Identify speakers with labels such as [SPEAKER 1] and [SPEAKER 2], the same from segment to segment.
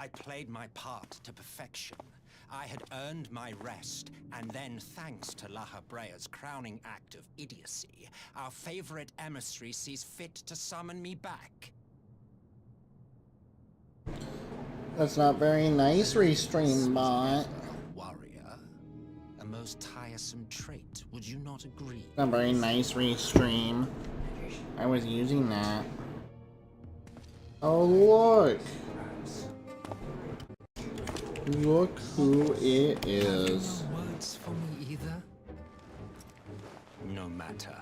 [SPEAKER 1] I played my part to perfection. I had earned my rest, and then, thanks to La Habrea's crowning act of idiocy, our favorite emissary sees fit to summon me back.
[SPEAKER 2] That's not very nice, Restream bot.
[SPEAKER 1] Warrior, a most tiresome trait, would you not agree?
[SPEAKER 2] Not very nice, Restream. I was using that. Oh, look! Look who it is.
[SPEAKER 1] No words for me either? No matter.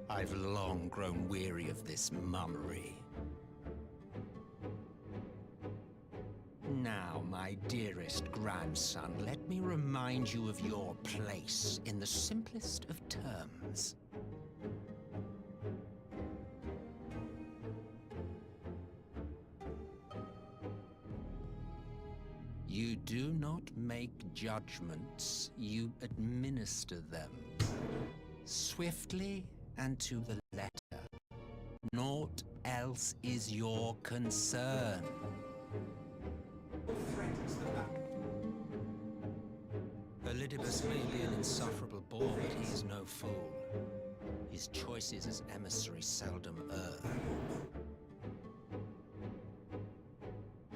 [SPEAKER 1] I've long grown weary of this mummery. Now, my dearest grandson, let me remind you of your place in the simplest of terms. You do not make judgments, you administer them. Swiftly and to the letter. Naught else is your concern. Elidibus may be an insufferable bore, but he is no fool. His choices as emissary seldom err.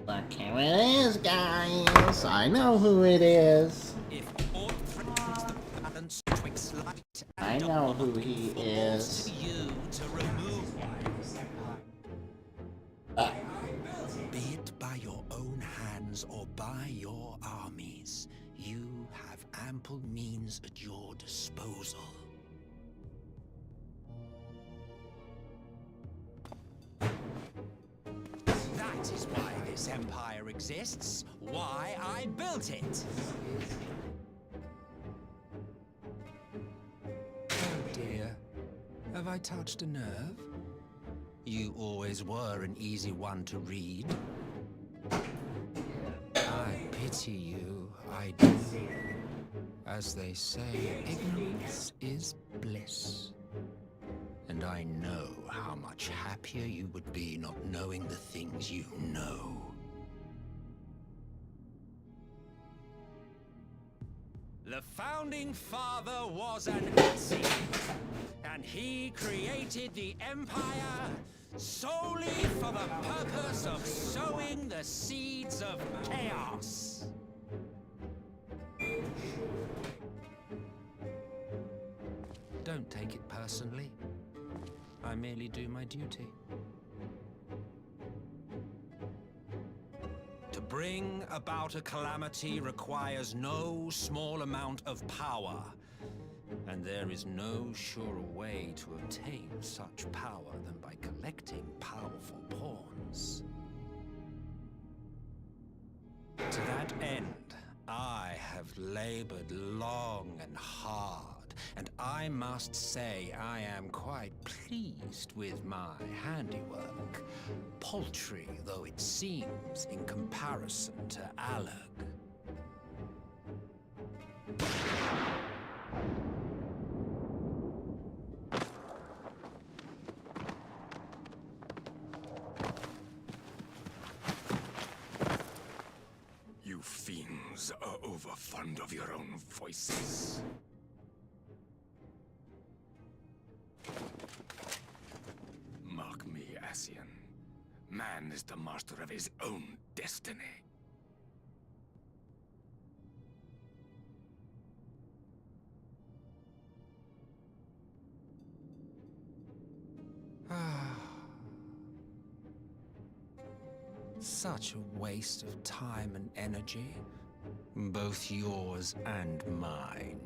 [SPEAKER 2] Look who it is, guys. I know who it is.
[SPEAKER 1] If aught threatens the balance twixt light and
[SPEAKER 2] I know who he is.
[SPEAKER 1] to you to remove. Be it by your own hands or by your armies, you have ample means at your disposal. That is why this empire exists, why I built it. Oh dear, have I touched a nerve? You always were an easy one to read. I pity you, I do. As they say, ignorance is bliss. And I know how much happier you would be not knowing the things you know. The founding father was an Nazi, and he created the empire solely for the purpose of sowing the seeds of chaos. Don't take it personally. I merely do my duty. To bring about a calamity requires no small amount of power, and there is no surer way to obtain such power than by collecting powerful pawns. To that end, I have labored long and hard, and I must say I am quite pleased with my handiwork, paltry though it seems in comparison to Alag.
[SPEAKER 3] You fiends are overfond of your own voices. Mark me, Asian. Man is the master of his own destiny.
[SPEAKER 1] Such a waste of time and energy, both yours and mine.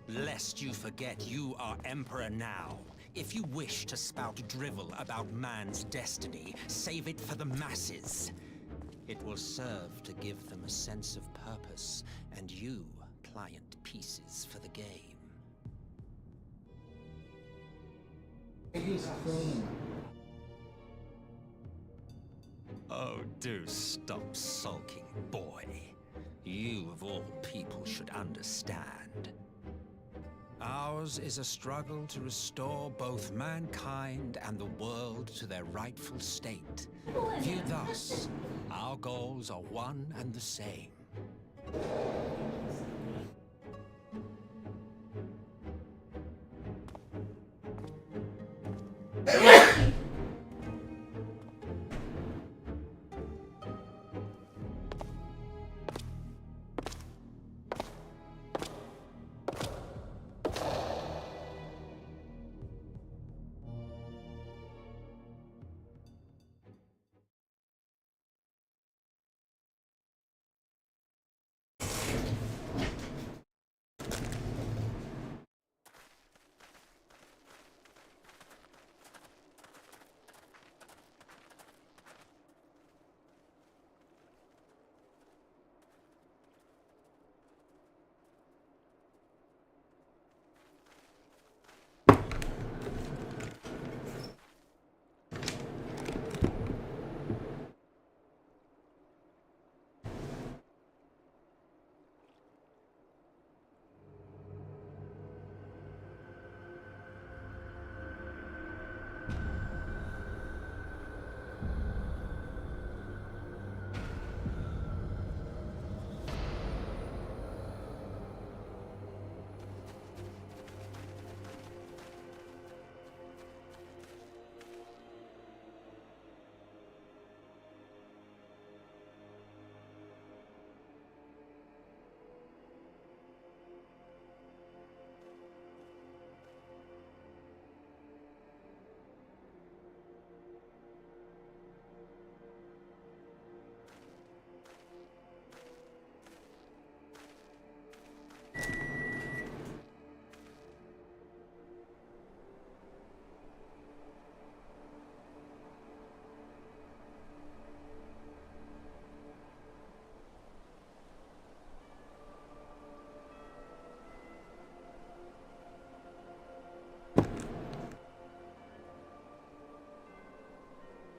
[SPEAKER 1] Lest you forget, you are Emperor now. If you wish to spout drivel about man's destiny, save it for the masses. It will serve to give them a sense of purpose, and you pliant pieces for the game.
[SPEAKER 2] He's clean.
[SPEAKER 1] Oh, do stop sulking, boy. You, of all people, should understand. Ours is a struggle to restore both mankind and the world to their rightful state. Viewed thus, our goals are one and the same.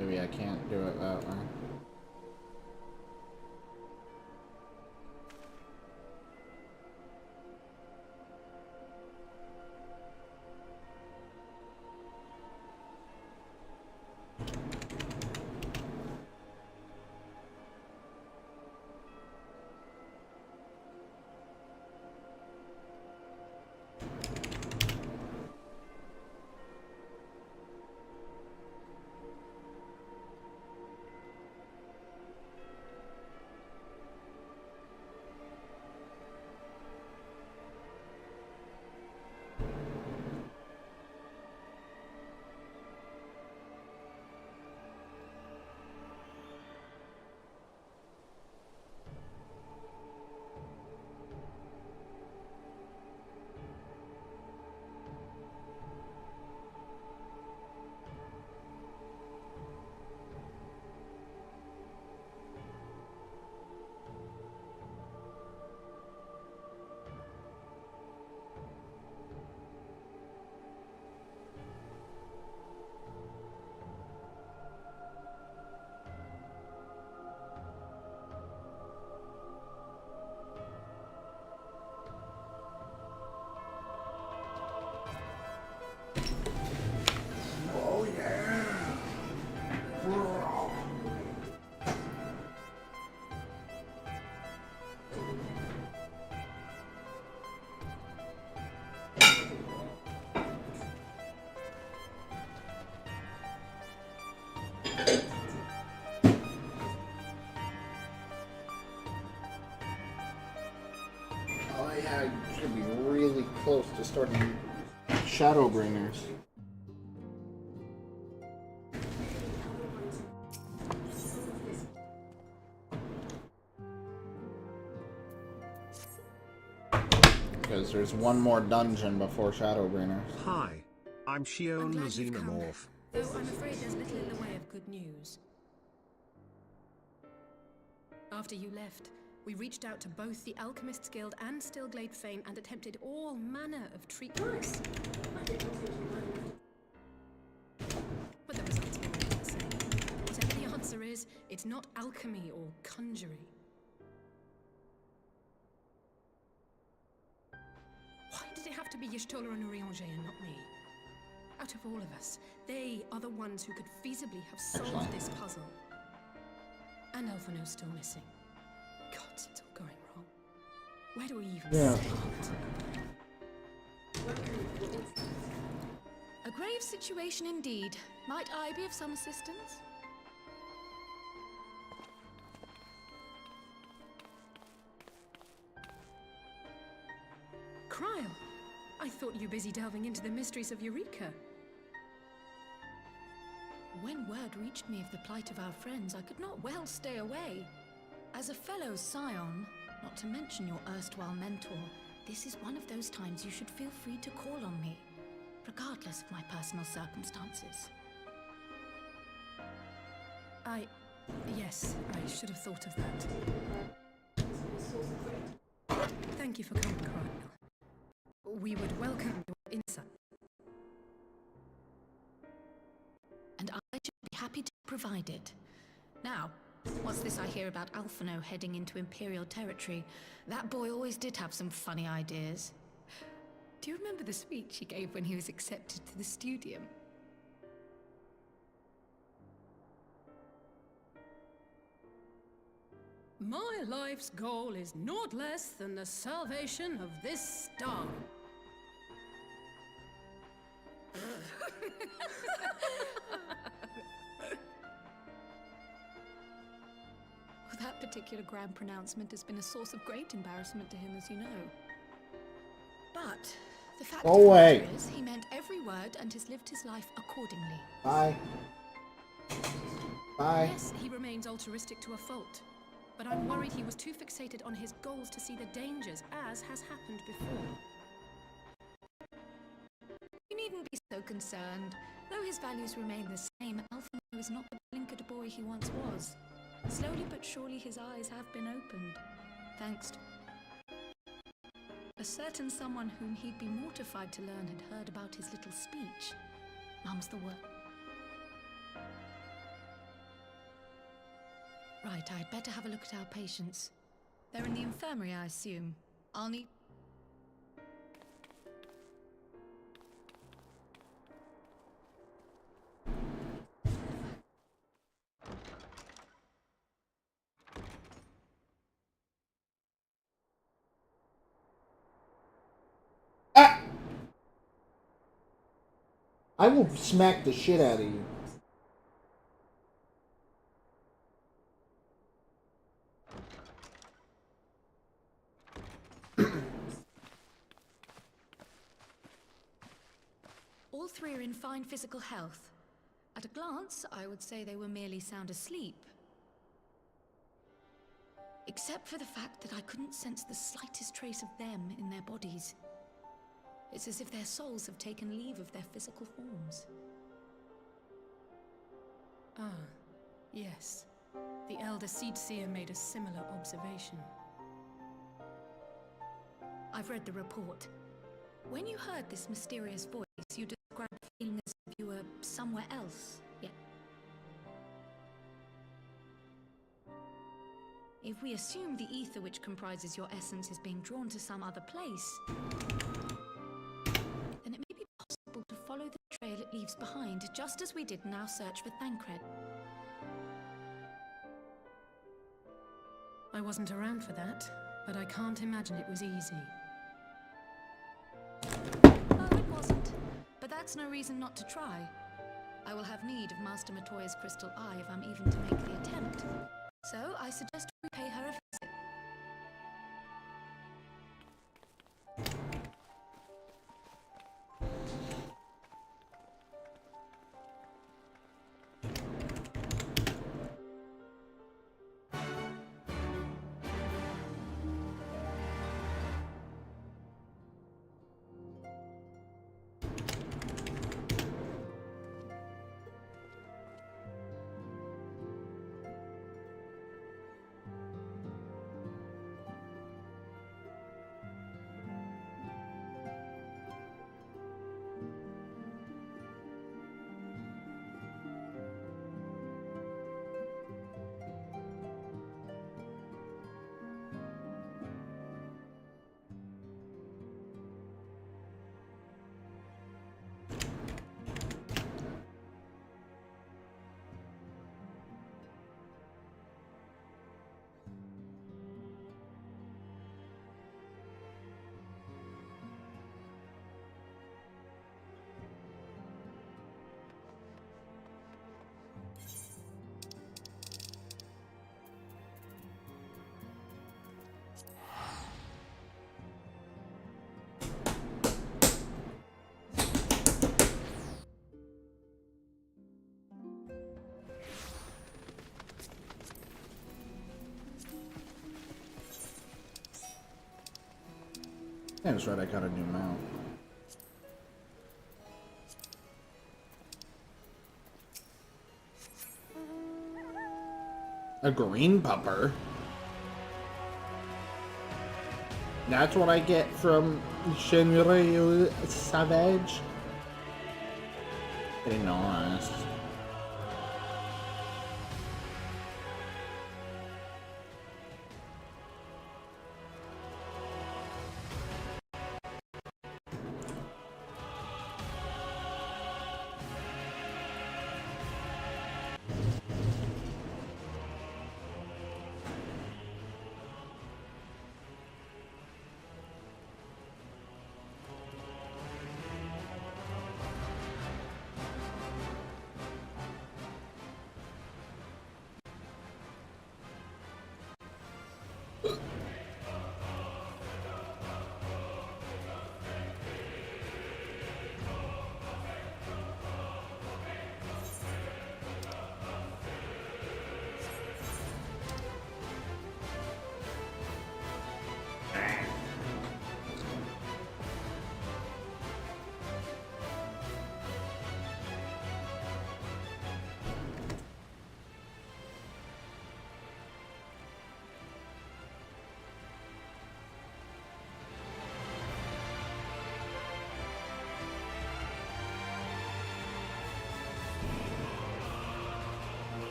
[SPEAKER 2] Maybe I can't do it that way. I should be really close to starting Shadowbringers. Because there's one more dungeon before Shadowbringers.
[SPEAKER 4] Hi, I'm Shion the
[SPEAKER 5] glad you've come,
[SPEAKER 4] Xenomorph.
[SPEAKER 5] though I'm afraid there's little in the way of good news. After you left, we reached out to both the Alchemists Guild and Stillglade Fane and attempted all manner of treatments. But the results were all the same. Whatever the answer is, it's not alchemy or conjuring. Why did it have to be Y'shtola and Urianger and not me. Out of all of us, they are the ones who could feasibly have solved this puzzle. And Elfino's still missing. God, it's all going wrong. Where do we even start?
[SPEAKER 6] A grave situation indeed. Might I be of some assistance?
[SPEAKER 5] Kryl, I thought you busy delving into the mysteries of Eureka.
[SPEAKER 6] When word reached me of the plight of our friends, I could not well stay away. As a fellow scion, not to mention your erstwhile mentor, this is one of those times you should feel free to call on me, regardless of my personal circumstances.
[SPEAKER 5] Yes, I should have thought of that. Thank you for coming, Kryl. We would welcome your insight.
[SPEAKER 6] And I should be happy to provide it. Now, what's this I hear about Alphino heading into Imperial territory? That boy always did have some funny ideas. Do you remember the speech he gave when he was accepted to the Studium?
[SPEAKER 5] My life's goal is naught less than the salvation of this star.
[SPEAKER 6] Well, that particular grand pronouncement has been a source of great embarrassment to him, as you know. But the fact of the matter is, he meant every word and has lived his life accordingly.
[SPEAKER 2] Bye. Bye.
[SPEAKER 5] Yes, he remains altruistic to a fault. But I'm worried he was too fixated on his goals to see the dangers, as has happened before.
[SPEAKER 6] You needn't be so concerned. Though his values remain the same, Alphino is not the blinkered boy he once was. Slowly but surely his eyes have been opened. Thanks to a certain someone whom he'd be mortified to learn had heard about his little speech. Mum's the word. Right, I'd better have a look at our patients. They're in the infirmary, I assume. I'll need...
[SPEAKER 2] Ah! I will smack the shit out of you.
[SPEAKER 6] All three are in fine physical health. At a glance, I would say they were merely sound asleep. Except for the fact that I couldn't sense the slightest trace of them in their bodies. It's as if their souls have taken leave of their physical forms.
[SPEAKER 5] Ah, yes. The Elder Seedseer made a similar observation.
[SPEAKER 6] I've read the report. When you heard this mysterious voice, you described feeling as if you were somewhere else, yeah? If we assume the ether which comprises your essence is being drawn to some other place, then it may be possible to follow the trail it leaves behind, just as we did in our search for Thancred.
[SPEAKER 5] I wasn't around for that, but I can't imagine it was easy.
[SPEAKER 6] Oh, it wasn't. But that's no reason not to try. I will have need of Master Matoya's crystal eye if I'm even to make the attempt. So I suggest we pay her a visit.
[SPEAKER 2] That's right, I got a new mount. A green pupper? That's what I get from Shenryu Savage? Getting honest.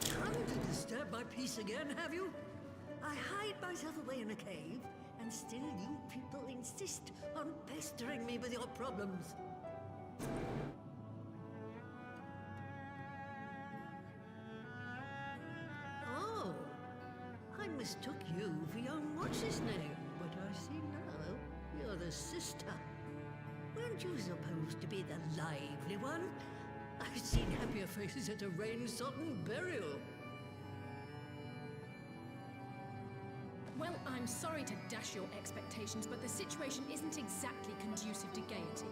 [SPEAKER 7] Come to disturb my peace again, have you? I hide myself away in a cave, and still you people insist on pestering me with your problems. Oh, I mistook you for young what's-his-name, but I see now you're the sister. Weren't you supposed to be the lively one? I've seen happier faces at a rain-sodden burial.
[SPEAKER 5] Well, I'm sorry to dash your expectations, but the situation isn't exactly conducive to gaiety.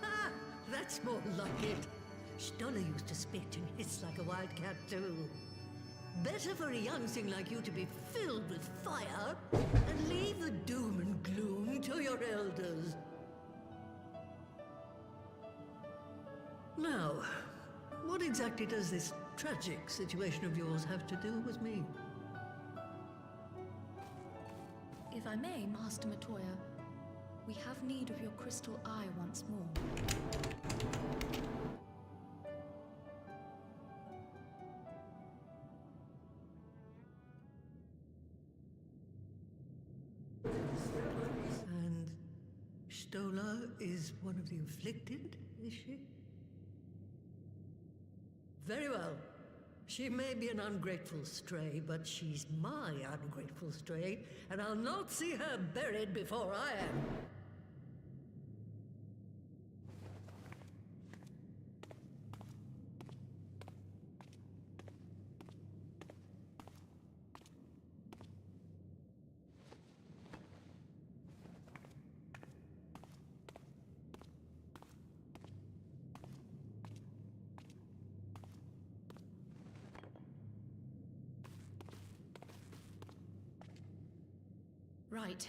[SPEAKER 7] Ha! That's more like it. Stoller used to spit and hiss like a wildcat too. Better for a young thing like you to be filled with fire and leave the doom and gloom to your elders. Now, what exactly does this tragic situation of yours have to do with me?
[SPEAKER 6] If I may, Master Matoya, we have need of your crystal eye once more.
[SPEAKER 7] And Stoller is one of the afflicted, is she? Very well. She may be an ungrateful stray, but she's my ungrateful stray, and I'll not see her buried before I am.
[SPEAKER 6] Right.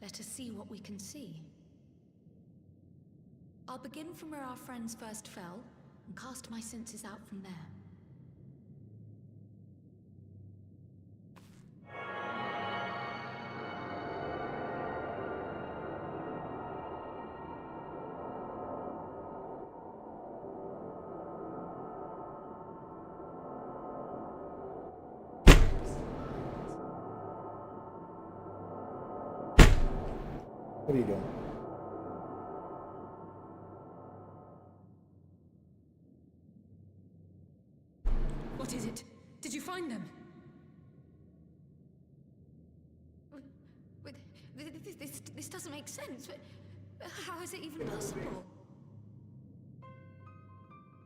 [SPEAKER 6] Let us see what we can see. I'll begin from where our friends first fell, and cast my senses out from there.
[SPEAKER 2] What are you doing?
[SPEAKER 5] What is it? Did you find them?
[SPEAKER 6] This doesn't make sense. How is it even possible?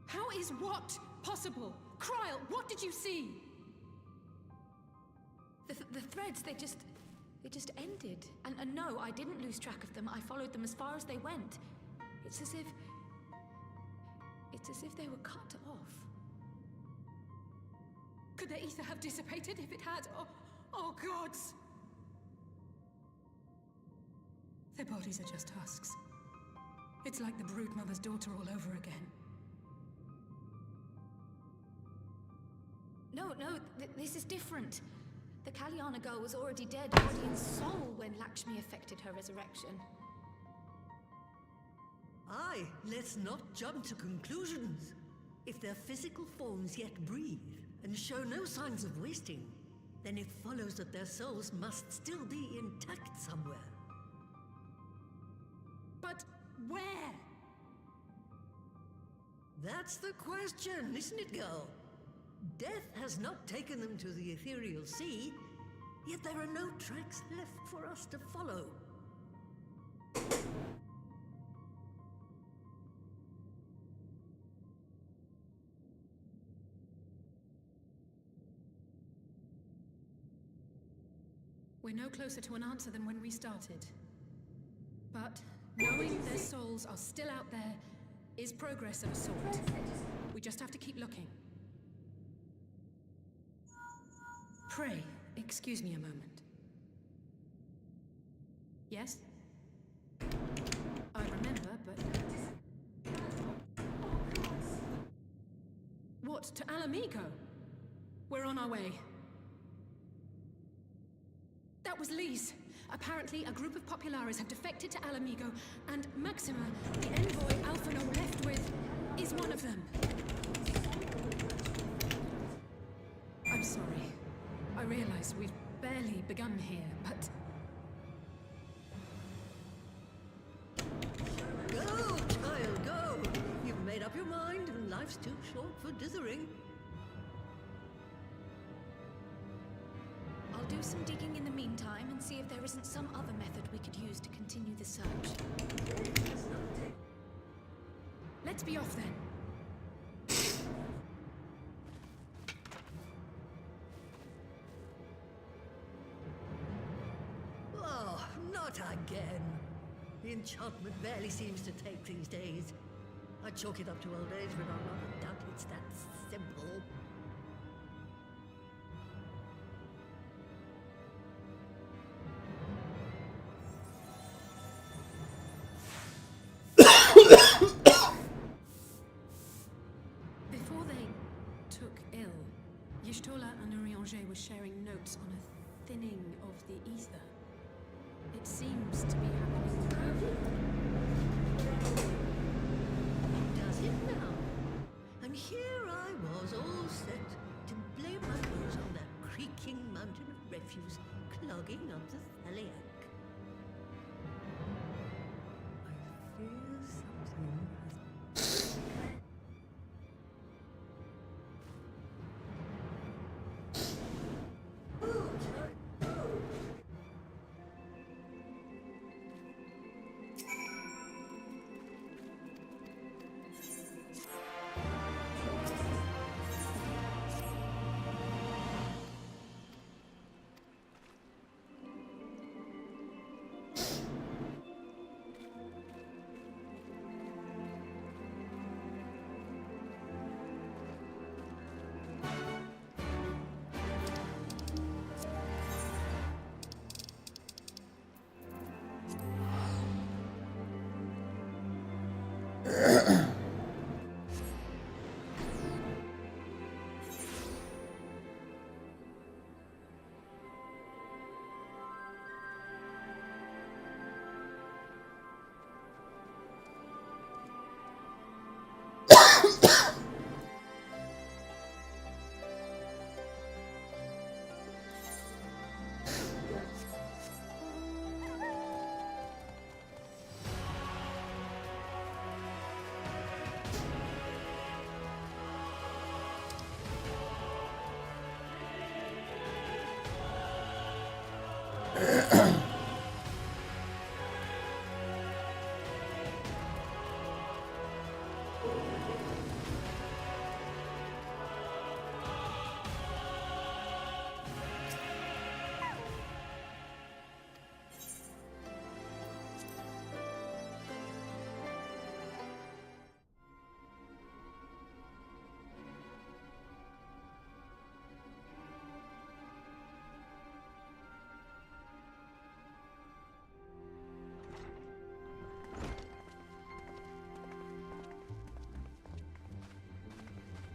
[SPEAKER 5] How is what possible? Kryl, what did you see?
[SPEAKER 6] The threads, they just ended. And no, I didn't lose track of them. I followed them as far as they went. It's as if they were cut off.
[SPEAKER 5] Could the ether have dissipated if it had? Oh gods! Their bodies are just husks. It's like the brood mother's daughter all over again.
[SPEAKER 6] No, this is different. The Kalyana girl was already dead, body and soul, when Lakshmi effected her resurrection.
[SPEAKER 7] Aye, let's not jump to conclusions. If their physical forms yet breathe and show no signs of wasting, then it follows that their souls must still be intact somewhere.
[SPEAKER 5] But where?
[SPEAKER 7] That's the question, isn't it, girl? Death has not taken them to the ethereal sea, yet there are no tracks left for us to follow.
[SPEAKER 5] We're no closer to an answer than when we started. But knowing their souls are still out there is progress of a sort. We just have to keep looking. Pray, excuse me a moment. Yes? I remember, but... What, to Alamigo? We're on our way. That was Lee's. Apparently, a group of Populares have defected to Alamigo, and Maxima, the envoy Alphino left with, is one of them. I'm sorry. I realize we've barely begun here, but...
[SPEAKER 7] Go, child, go! You've made up your mind, and life's too short for dithering.
[SPEAKER 6] I'll do some digging in the meantime and see if there isn't some other method we could use to continue the search.
[SPEAKER 5] Let's be off then.
[SPEAKER 7] Oh, not again. The enchantment barely seems to take these days. I chalk it up to old age, but I rather doubt it's that simple.
[SPEAKER 5] Before they took ill, Y'shtola and Urianger were sharing notes on a thinning of the ether. It seems to be happening now.
[SPEAKER 7] Does it now? And here I was, all set to blame my nose on that creaking mountain of refuse clogging up the Thaliac. I fear something has...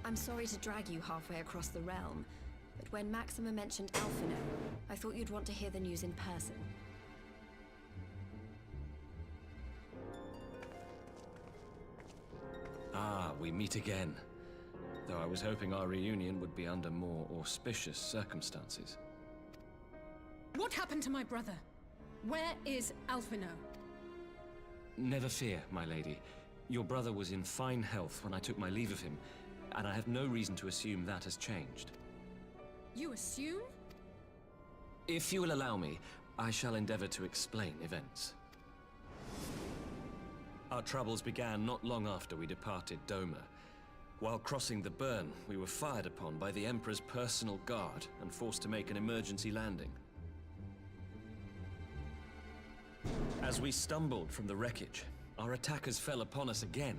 [SPEAKER 6] I'm sorry to drag you halfway across the realm, but when Maxima mentioned Alphino, I thought you'd want to hear the news in person.
[SPEAKER 8] Ah, we meet again. Though I was hoping our reunion would be under more auspicious circumstances.
[SPEAKER 5] What happened to my brother? Where is Alphino?
[SPEAKER 8] Never fear, my lady. Your brother was in fine health when I took my leave of him, and I have no reason to assume that has changed.
[SPEAKER 5] You assume?
[SPEAKER 8] If you will allow me, I shall endeavor to explain events. Our troubles began not long after we departed Doma. While crossing the burn, we were fired upon by the Emperor's personal guard and forced to make an emergency landing. As we stumbled from the wreckage, our attackers fell upon us again,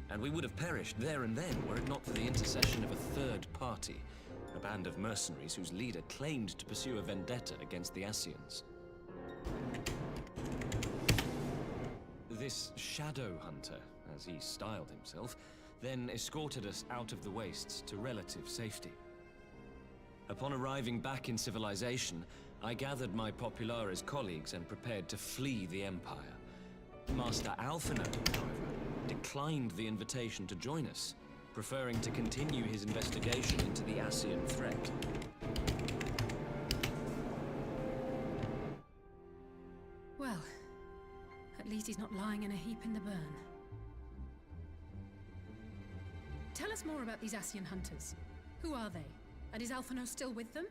[SPEAKER 8] and we would have perished there and then were it not for the intercession of a third party, a band of mercenaries whose leader claimed to pursue a vendetta against the Ascians. This Shadow Hunter, as he styled himself, then escorted us out of the wastes to relative safety. Upon arriving back in civilization, I gathered my Populares colleagues and prepared to flee the Empire. Master Alphino, however, declined the invitation to join us, preferring to continue his investigation into the Ascian threat.
[SPEAKER 5] Well, at least he's not lying in a heap in the burn. Tell us more about these Ascian hunters. Who are they? And is Alphino still with them?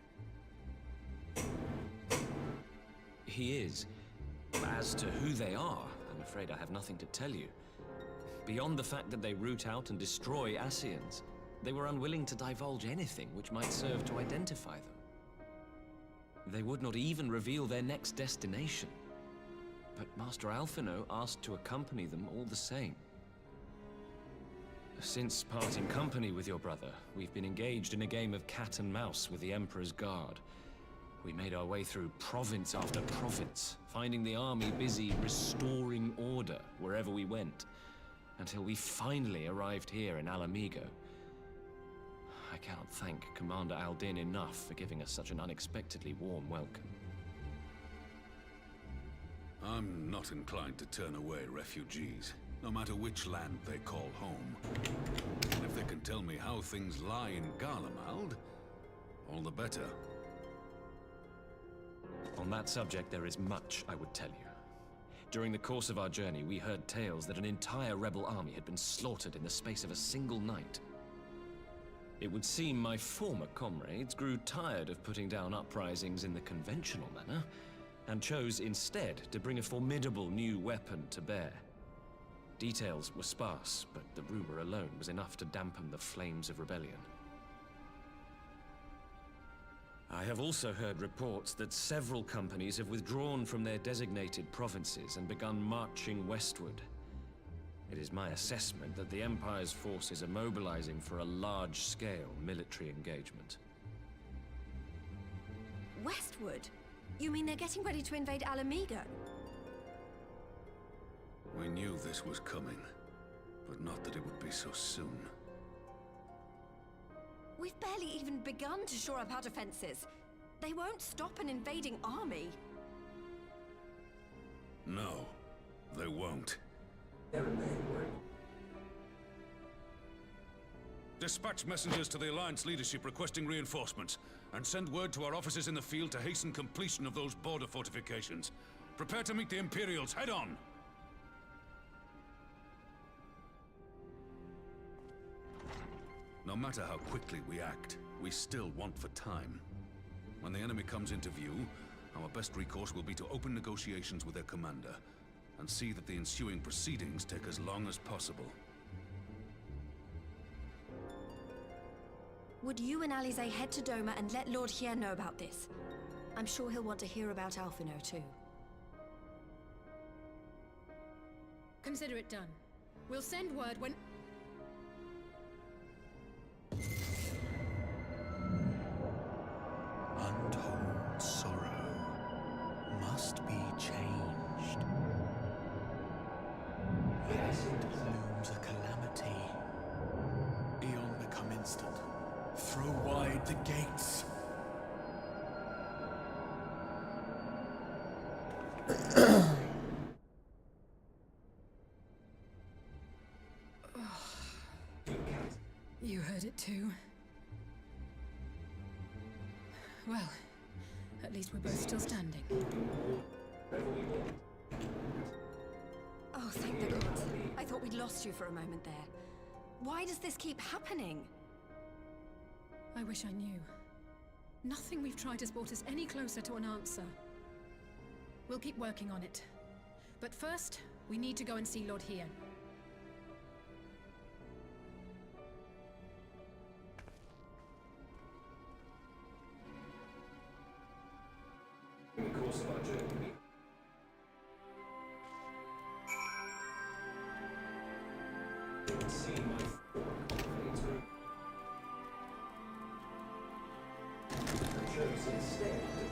[SPEAKER 8] He is. As to who they are, I'm afraid I have nothing to tell you. Beyond the fact that they root out and destroy Ascians, they were unwilling to divulge anything which might serve to identify them. They would not even reveal their next destination. But Master Alphino asked to accompany them all the same. Since parting company with your brother, we've been engaged in a game of cat and mouse with the Emperor's guard. We made our way through province after province, finding the army busy restoring order wherever we went, until we finally arrived here in Alamigo. I cannot thank Commander Aldin enough for giving us such an unexpectedly warm welcome.
[SPEAKER 3] I'm not inclined to turn away refugees, no matter which land they call home. And if they can tell me how things lie in Garlemald, all the better.
[SPEAKER 8] On that subject, there is much I would tell you. During the course of our journey, we heard tales that an entire rebel army had been slaughtered in the space of a single night. It would seem my former comrades grew tired of putting down uprisings in the conventional manner, and chose instead to bring a formidable new weapon to bear. Details were sparse, but the rumor alone was enough to dampen the flames of rebellion. I have also heard reports that several companies have withdrawn from their designated provinces and begun marching westward. It is my assessment that the Empire's forces are mobilizing for a large-scale military engagement.
[SPEAKER 6] Westward? You mean they're getting ready to invade Alamigo?
[SPEAKER 3] We knew this was coming, but not that it would be so soon.
[SPEAKER 6] We've barely even begun to shore up our defenses. They won't stop an invading army.
[SPEAKER 3] No, they won't. Dispatch messengers to the Alliance leadership requesting reinforcements, and send word to our officers in the field to hasten completion of those border fortifications. Prepare to meet the Imperials head on! No matter how quickly we act, we still want for time. When the enemy comes into view, our best recourse will be to open negotiations with their commander, and see that the ensuing proceedings take as long as possible.
[SPEAKER 6] Would you and Alize head to Doma and let Lord Hier know about this? I'm sure he'll want to hear about Alphino too.
[SPEAKER 5] Consider it done. We'll send word when...
[SPEAKER 1] Untold sorrow must be changed. Yes, it looms a calamity. Beyond the
[SPEAKER 9] become instant. Throw wide the gates.
[SPEAKER 5] You heard it too. Well, at least we're both still standing.
[SPEAKER 6] Oh, thank the gods. I thought we'd lost you for a moment there. Why does this keep happening?
[SPEAKER 5] I wish I knew. Nothing we've tried has brought us any closer to an answer. We'll keep working on it. But first, we need to go and see Lord Hien.
[SPEAKER 8] In the course of our journey, you can see my I chose instead to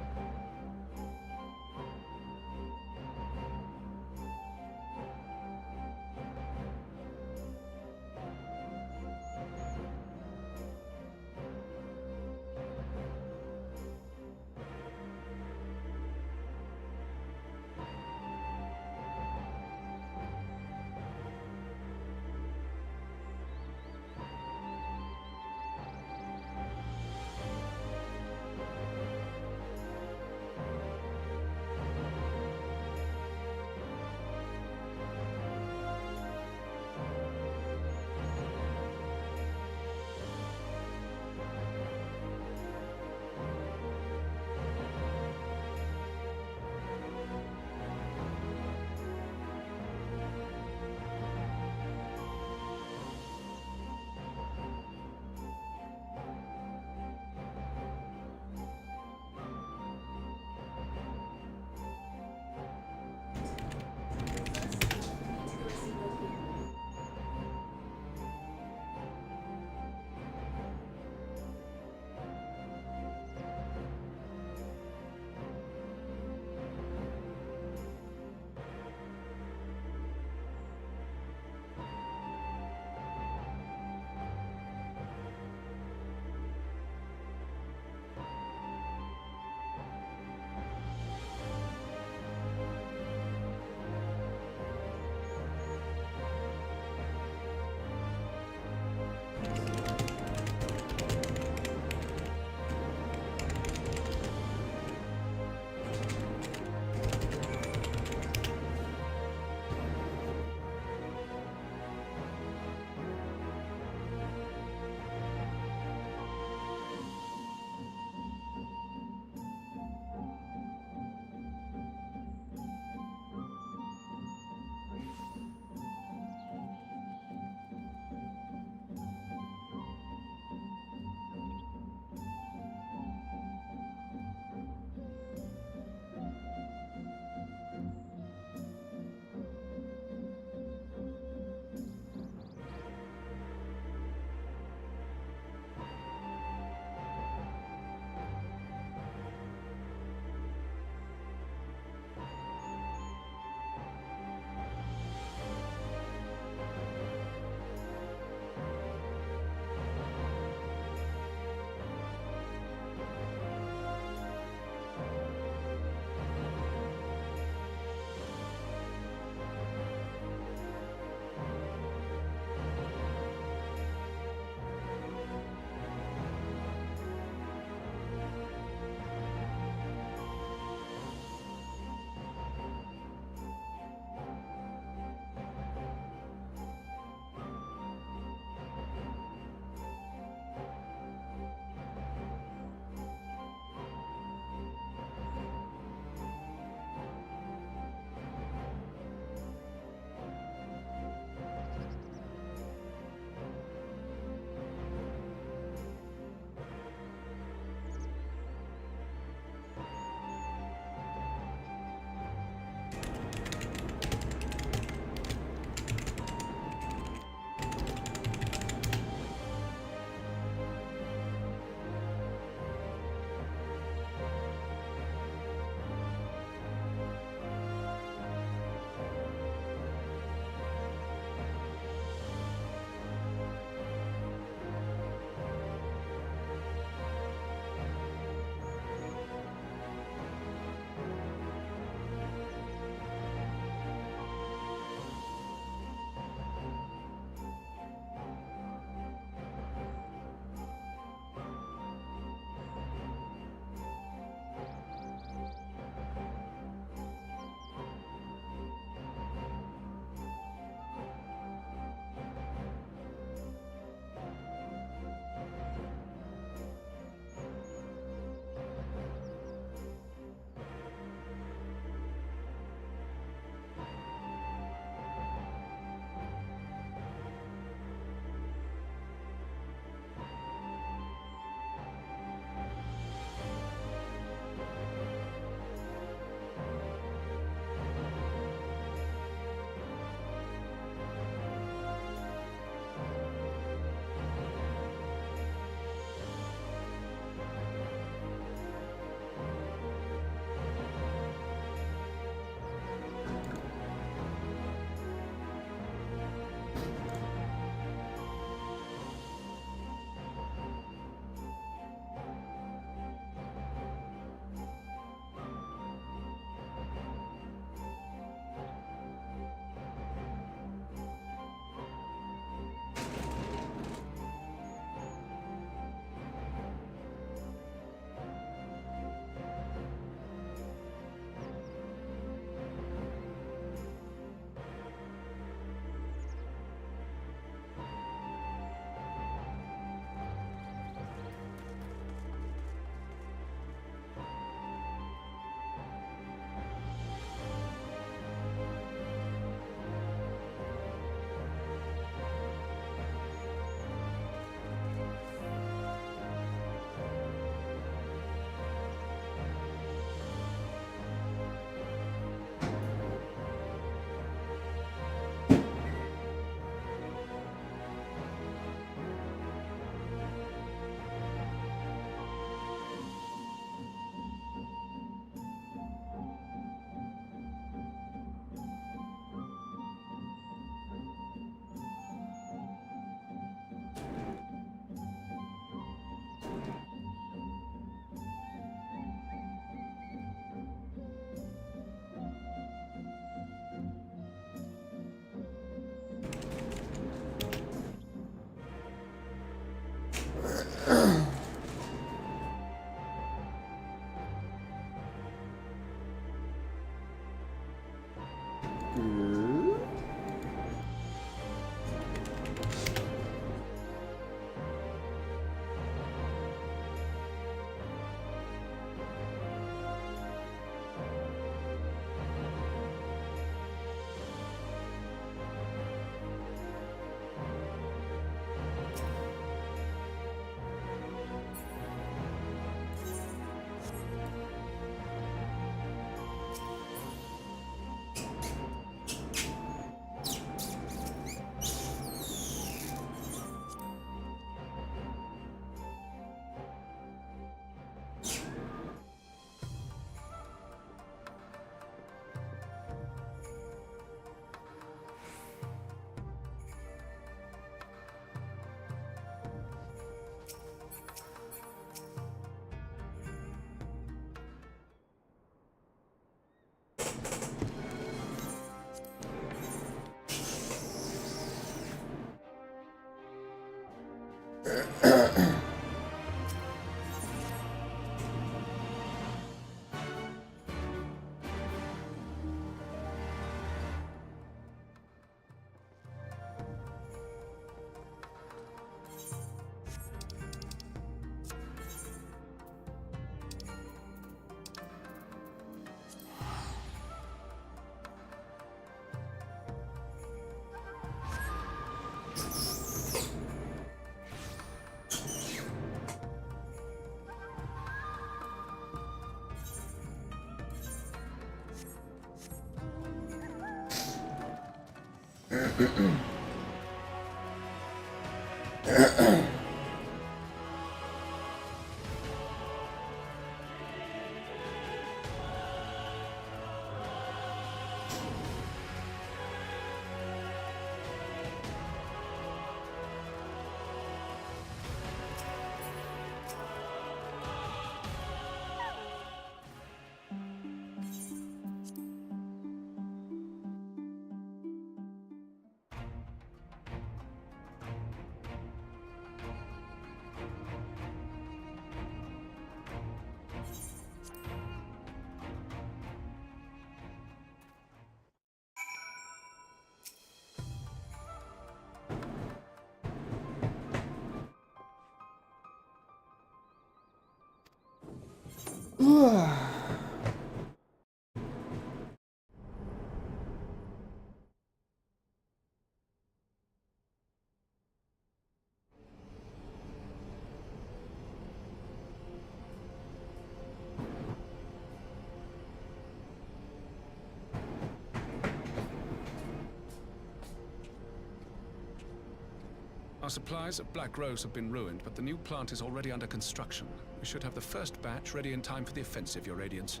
[SPEAKER 3] Our supplies of Black Rose have been ruined, but the new plant is already under construction. We should have the first batch ready in time for the offensive, Your Radiance.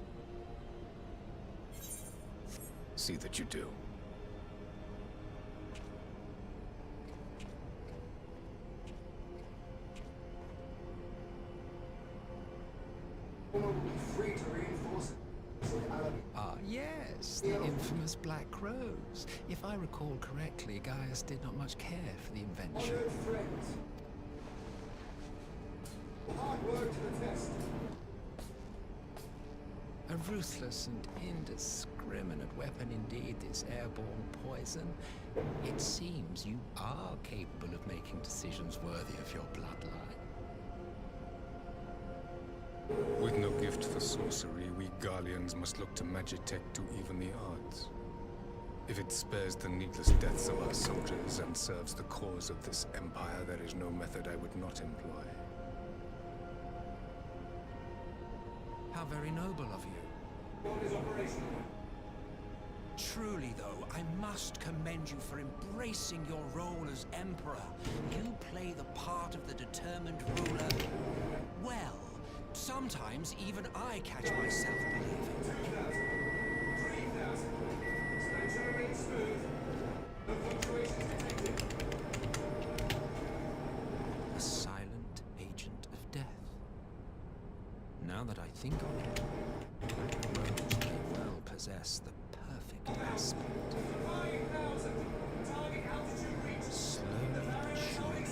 [SPEAKER 3] See that you do.
[SPEAKER 1] Ah, yes, the infamous Black Rose. If I recall correctly, Gaius did not much care for the invention. A ruthless and indiscriminate weapon indeed, this airborne poison. It seems you are capable of making decisions worthy of your bloodline.
[SPEAKER 10] With no gift for sorcery, we Garleans must look to Magitech to even the odds. If it spares the needless deaths of our soldiers and serves the cause of this empire, there is no method I would not employ.
[SPEAKER 1] How very noble of you. Truly, though, I must commend you for embracing your role as Emperor. You play the part of the determined ruler well. Sometimes even I catch myself believing.
[SPEAKER 11] 3,000. Stay remain smooth. No fluctuations detected.
[SPEAKER 1] A silent agent of death. Now that I think of it, Black Rose may well possess the perfect aspect.
[SPEAKER 11] 5,000. Target altitude reached.
[SPEAKER 1] Slowly but surely,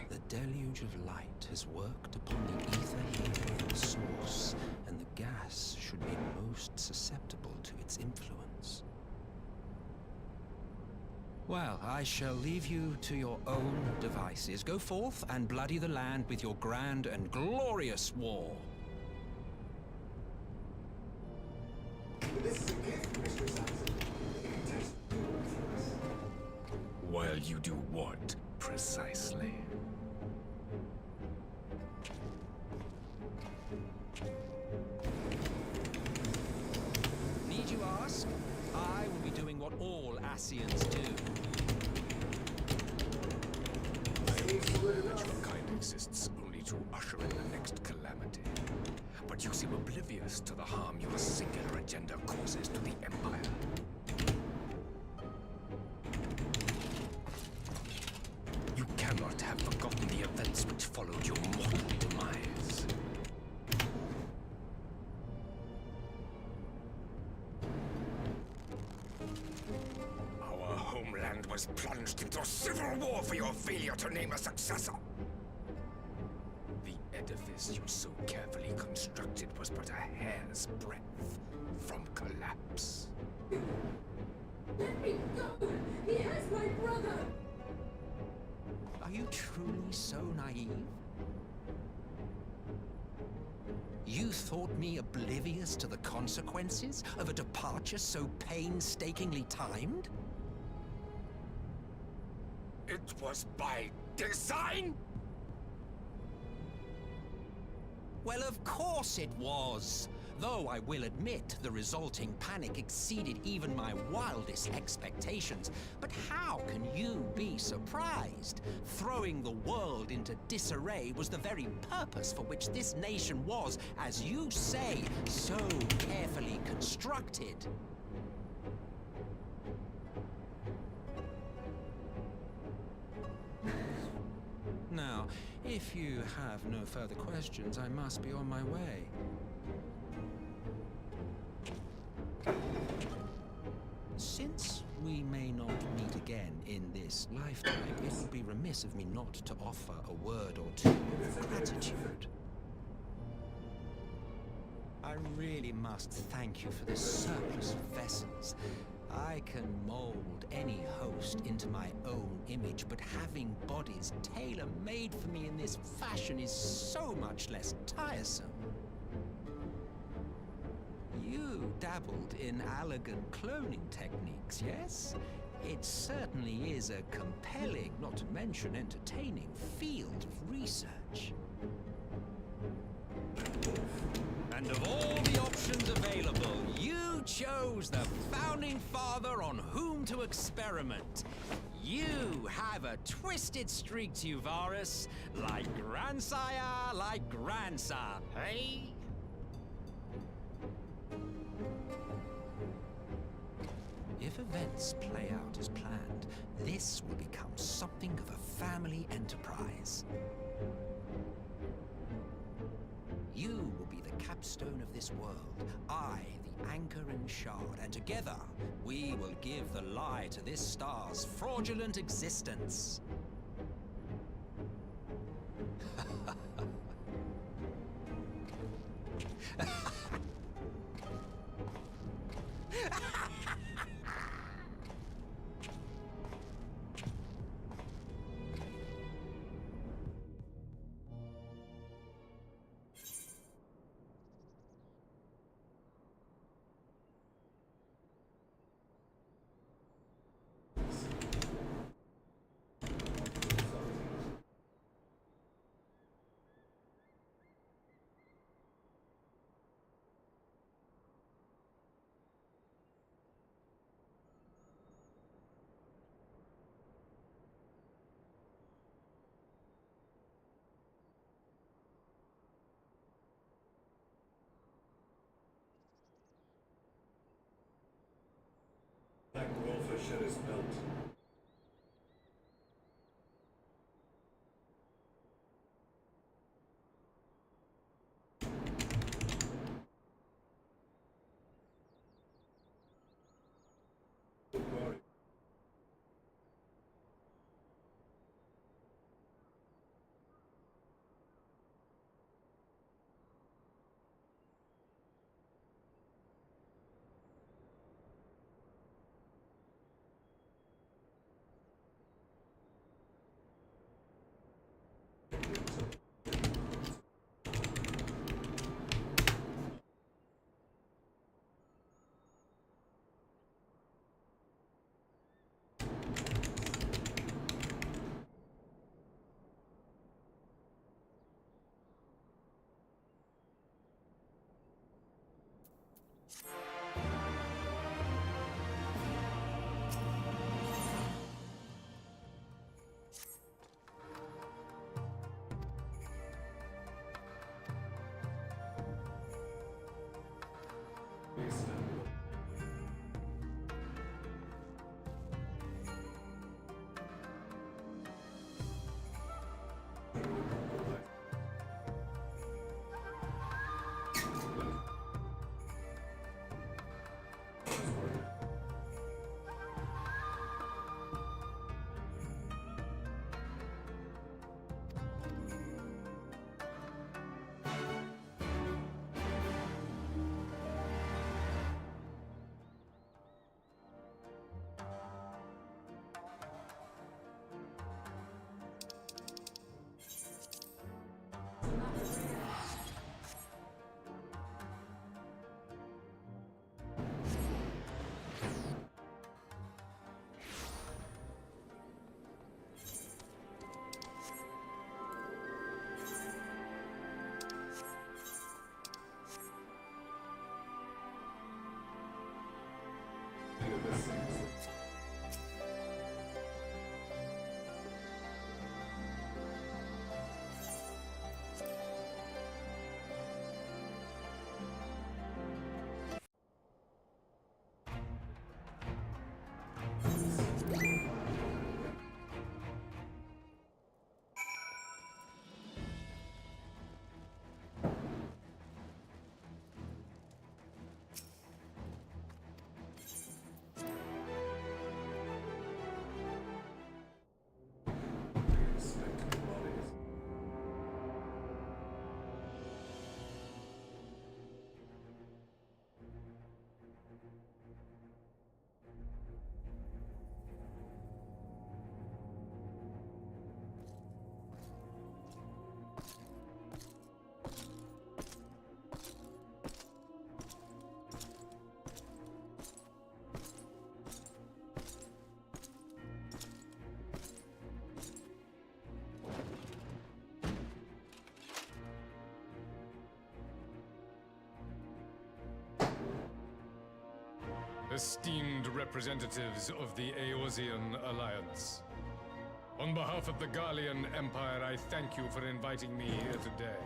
[SPEAKER 1] the deluge of light has worked upon the ether helium source, and the gas should be most susceptible to its influence. Well, I shall leave you to your own devices. Go forth and bloody the land with your grand and glorious war.
[SPEAKER 11] This is a gift, Mistress Saxon. You can taste for us.
[SPEAKER 9] While you do what, precisely?
[SPEAKER 1] Need you ask? I will be doing what all Asians do.
[SPEAKER 9] That your kind exists only to usher in the next calamity. But you seem oblivious to the harm your singular agenda causes to the Empire. You cannot have forgotten the events which followed your mortal demise. Our homeland was plunged into civil war for your failure to name a successor. The edifice you so carefully constructed was but a hair's breadth from collapse.
[SPEAKER 5] Let me go! He has my brother!
[SPEAKER 1] Are you truly so naive? You thought me oblivious to the consequences of a departure so painstakingly timed?
[SPEAKER 9] It was by design?
[SPEAKER 1] Well, of course it was. Though I will admit the resulting panic exceeded even my wildest expectations. But how can you be surprised? Throwing the world into disarray was the very purpose for which this nation was, as you say, so carefully constructed. Now, if you have no further questions, I must be on my way. Since we may not meet again in this lifetime, it would be remiss of me not to offer a word or two of gratitude. I really must thank you for this surplus of vessels. I can mold any host into my own image, but having bodies tailor-made for me in this fashion is so much less tiresome. You dabbled in elegant cloning techniques, yes? It certainly is a compelling, not to mention entertaining, field of research. And of all the options available, you chose the founding father on whom to experiment. You have a twisted streak to you, Varus, like grandsire, like grandson, hey? If events play out as planned, this will become something of a family enterprise. You will be the capstone of this world, I the anchor and shard, and together we will give the lie to this star's fraudulent existence.
[SPEAKER 11] Black Wolf has shed his belt.
[SPEAKER 10] Esteemed representatives of the Eorzean Alliance, on behalf of the Gallian Empire, I thank you for inviting me here today.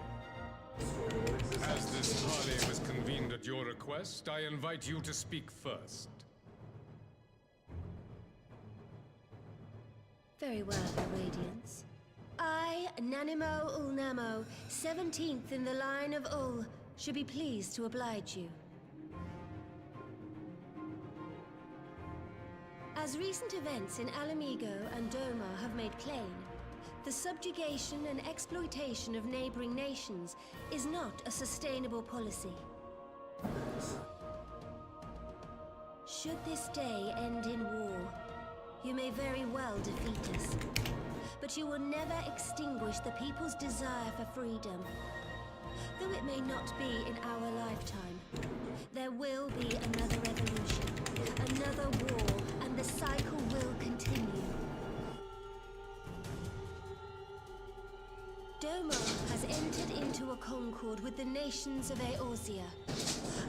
[SPEAKER 10] As this parley was convened at your request, I invite you to speak first.
[SPEAKER 12] Very well, Your Radiance. I, Nanimo Ulnamo, 17th in the line of Ul, should be pleased to oblige you. As recent events in Alamigo and Doma have made plain, the subjugation and exploitation of neighboring nations is not a sustainable policy. Should this day end in war, you may very well defeat us, but you will never extinguish the people's desire for freedom. Though it may not be in our lifetime, there will be another revolution, another war, and the cycle will continue. Doma has entered into a concord with the nations of Eorzea,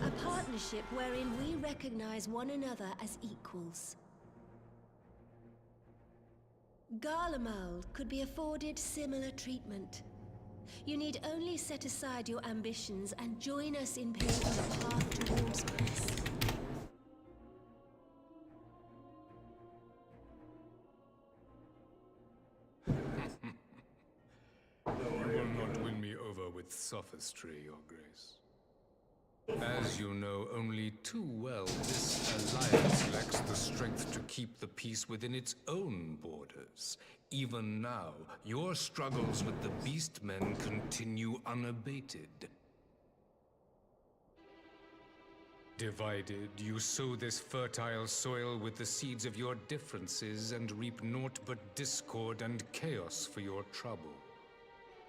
[SPEAKER 12] a partnership wherein we recognize one another as equals. Garlemald could be afforded similar treatment. You need only set aside your ambitions and join us in paving the path towards peace.
[SPEAKER 10] You will not win me over with sophistry, Your Grace. As you know only too well, this alliance lacks the strength to keep the peace within its own borders. Even now, your struggles with the Beastmen continue unabated. Divided, you sow this fertile soil with the seeds of your differences and reap naught but discord and chaos for your trouble.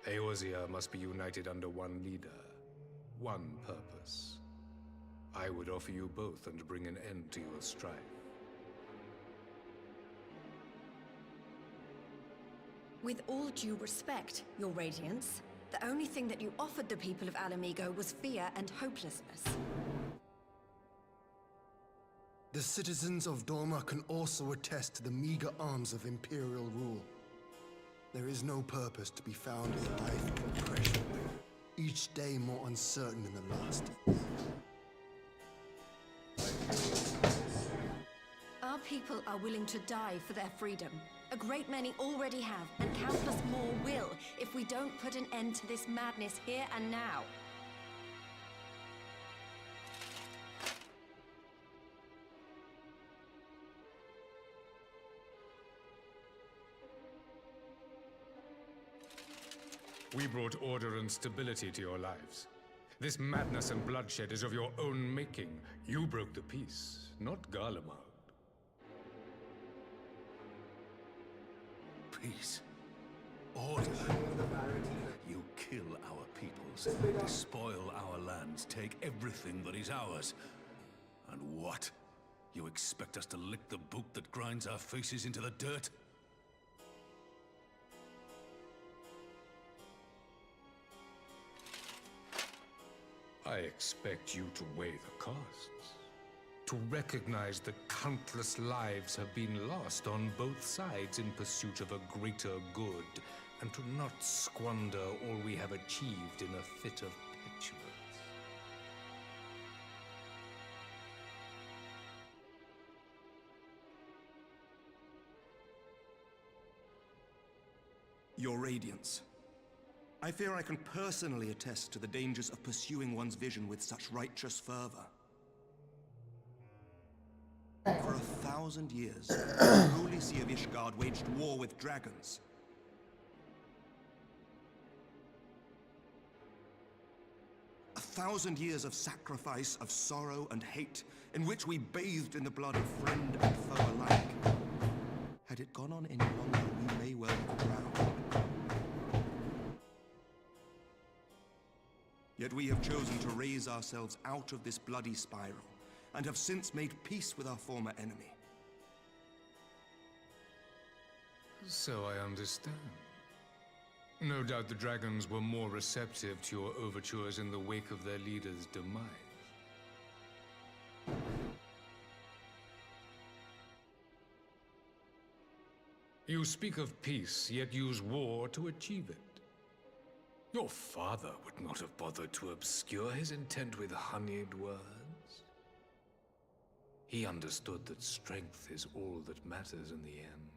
[SPEAKER 10] Eorzea must be united under one leader, one purpose. I would offer you both and bring an end to your strife.
[SPEAKER 13] With all due respect, Your Radiance, the only thing that you offered the people of Alamigo was fear and hopelessness.
[SPEAKER 14] The citizens of Doma can also attest to the meager arms of Imperial rule. There is no purpose to be found in a life of oppression, each day more uncertain than the last.
[SPEAKER 13] Our people are willing to die for their freedom. A great many already have, and countless more will, if we don't put an end to this madness here and now.
[SPEAKER 10] We brought order and stability to your lives. This madness and bloodshed is of your own making. You broke the peace, not Garlemald.
[SPEAKER 3] Peace. Order. You kill our peoples, despoil our lands, take everything that is ours. And what? You expect us to lick the boot that grinds our faces into the dirt?
[SPEAKER 10] I expect you to weigh the costs. To recognize that countless lives have been lost on both sides in pursuit of a greater good, and to not squander all we have achieved in a fit of petulance.
[SPEAKER 15] Your Radiance. I fear I can personally attest to the dangers of pursuing one's vision with such righteous fervor. For 1,000 years, the Holy See of Ishgard waged war with dragons. A 1,000 years of sacrifice, of sorrow and hate, in which we bathed in the blood of friend and foe alike. Had it gone on any longer, we may well have drowned. Yet we have chosen to raise ourselves out of this bloody spiral, and have since made peace with our former enemy.
[SPEAKER 10] So I understand. No doubt the dragons were more receptive to your overtures in the wake of their leader's demise. You speak of peace, yet use war to achieve it. Your father would not have bothered to obscure his intent with honeyed words. He understood that strength is all that matters in the end.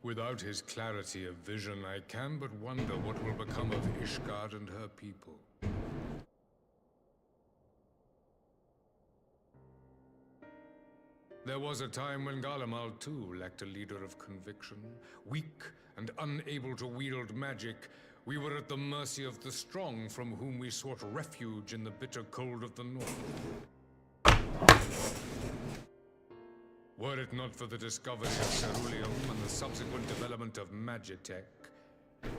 [SPEAKER 10] Without his clarity of vision, I can but wonder what will become of Ishgard and her people. There was a time when Garlemald too lacked a leader of conviction. Weak and unable to wield magic, we were at the mercy of the strong, from whom we sought refuge in the bitter cold of the north. Were it not for the discovery of ceruleum and the subsequent development of Magitech,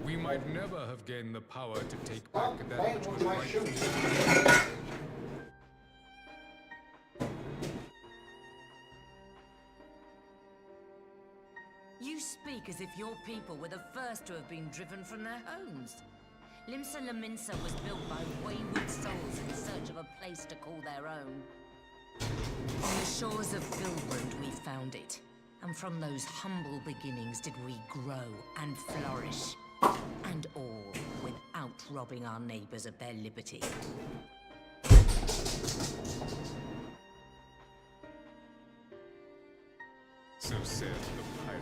[SPEAKER 10] we might never have gained the power to take back that which was rightful.
[SPEAKER 16] You speak as if your people were the first to have been driven from their homes. Limsa Lominsa was built by wayward souls in search of a place to call their own. On the shores of Filbrand we found it, and from those humble beginnings did we grow and flourish. And all without robbing our neighbors of their liberty.
[SPEAKER 10] So said the pirate.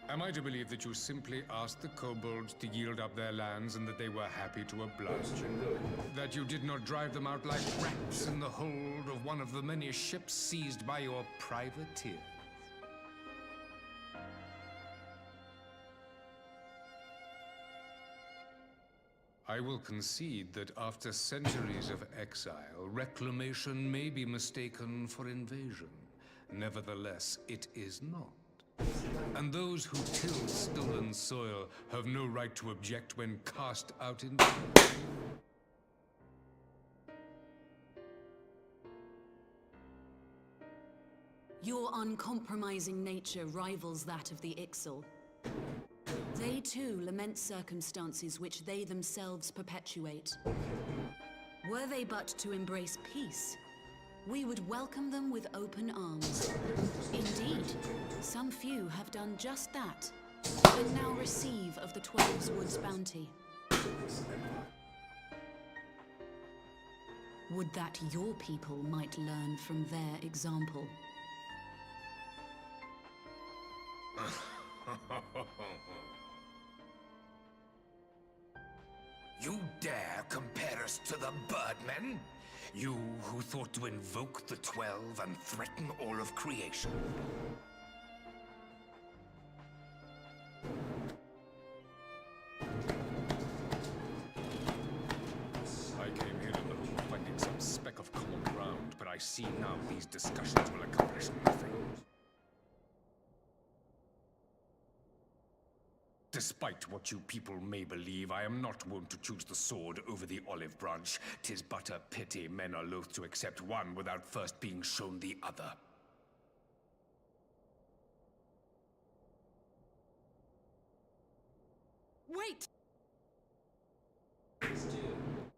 [SPEAKER 10] Am I to believe that you simply asked the kobolds to yield up their lands and that they were happy to oblige? That you did not drive them out like rats in the hold of one of the many ships seized by your privateers? I will concede that after centuries of exile, reclamation may be mistaken for invasion. Nevertheless, it is not. And those who till stolen soil have no right to object when cast out in...
[SPEAKER 17] Your uncompromising nature rivals that of the Ixal. They too lament circumstances which they themselves perpetuate. Were they but to embrace peace, we would welcome them with open arms. Indeed, some few have done just that. And now receive of the 12's Woods bounty. Would that your people might learn from their example.
[SPEAKER 9] You dare compare us to the Birdmen? You who thought to invoke the 12 and threaten all of creation? I came here in the hope of finding some speck of common ground, but I see now these discussions will accomplish nothing. Despite what you people may believe, I am not one to choose the sword over the olive branch. 'Tis but a pity men are loath to accept one without first being shown the other.
[SPEAKER 17] Wait!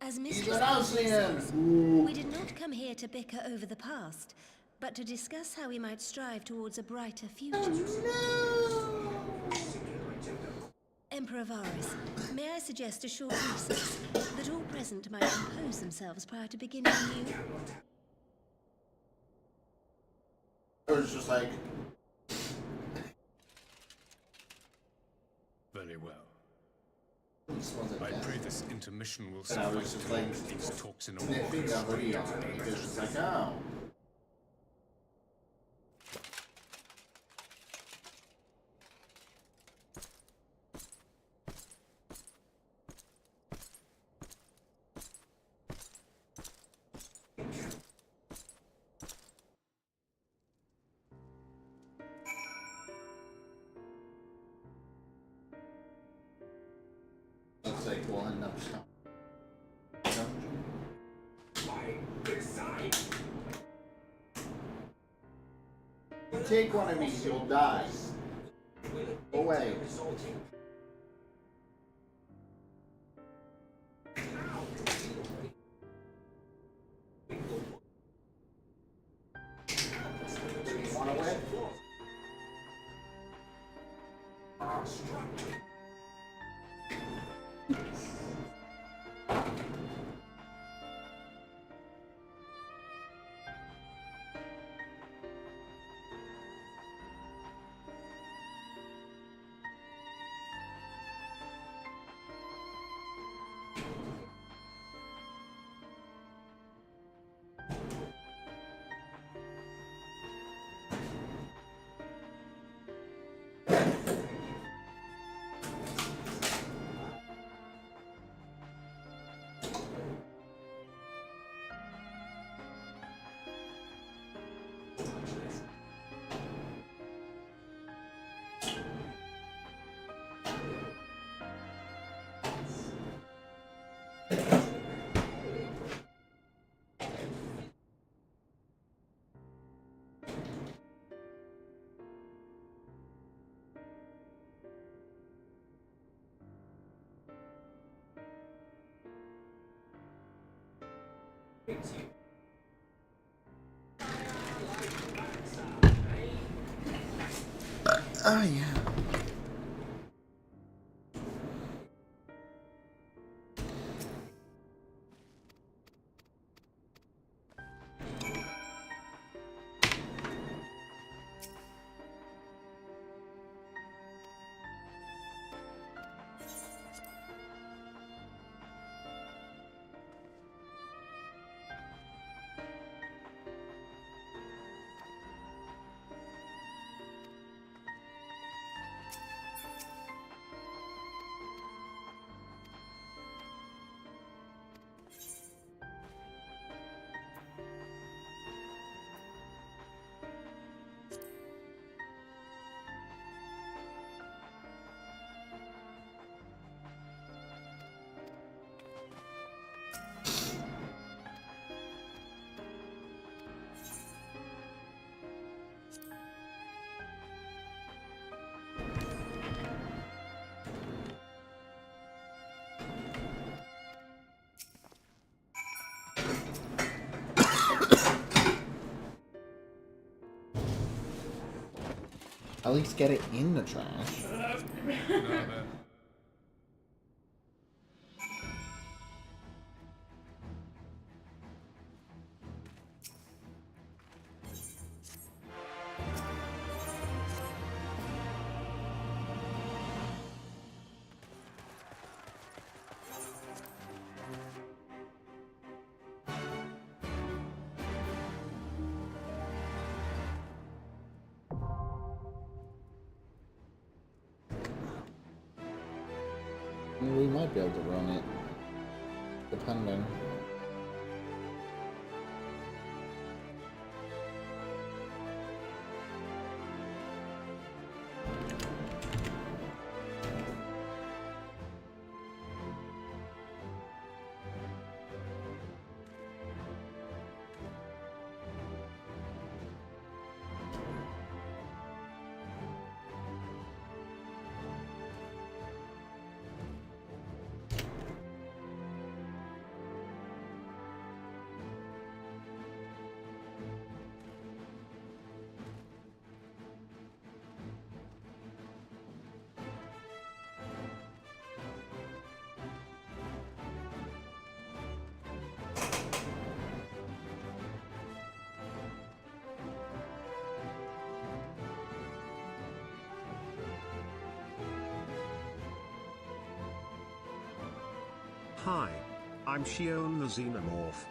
[SPEAKER 12] As
[SPEAKER 2] He's
[SPEAKER 12] Mistress
[SPEAKER 2] Announcing!
[SPEAKER 12] we did not come here to bicker over the past, but to discuss how we might strive towards a brighter future. Emperor Varus, may I suggest a short recess, that all present might compose themselves prior to beginning anew?
[SPEAKER 2] It was just like...
[SPEAKER 9] Very well.
[SPEAKER 2] I
[SPEAKER 9] pray this intermission will
[SPEAKER 2] And I was
[SPEAKER 9] suffice
[SPEAKER 2] just
[SPEAKER 9] to
[SPEAKER 2] like,
[SPEAKER 9] launch these talks in a
[SPEAKER 2] sniffing
[SPEAKER 9] more
[SPEAKER 2] over the arm, and it was just like, oh. Looks like we'll end up stuck. You take one of these, you'll die. Go away. You wanna win? Oh yeah. At least get it in the trash.
[SPEAKER 10] No, man.
[SPEAKER 2] We might be able to run it, depending.
[SPEAKER 4] Hi, I'm Shion the Xenomorph.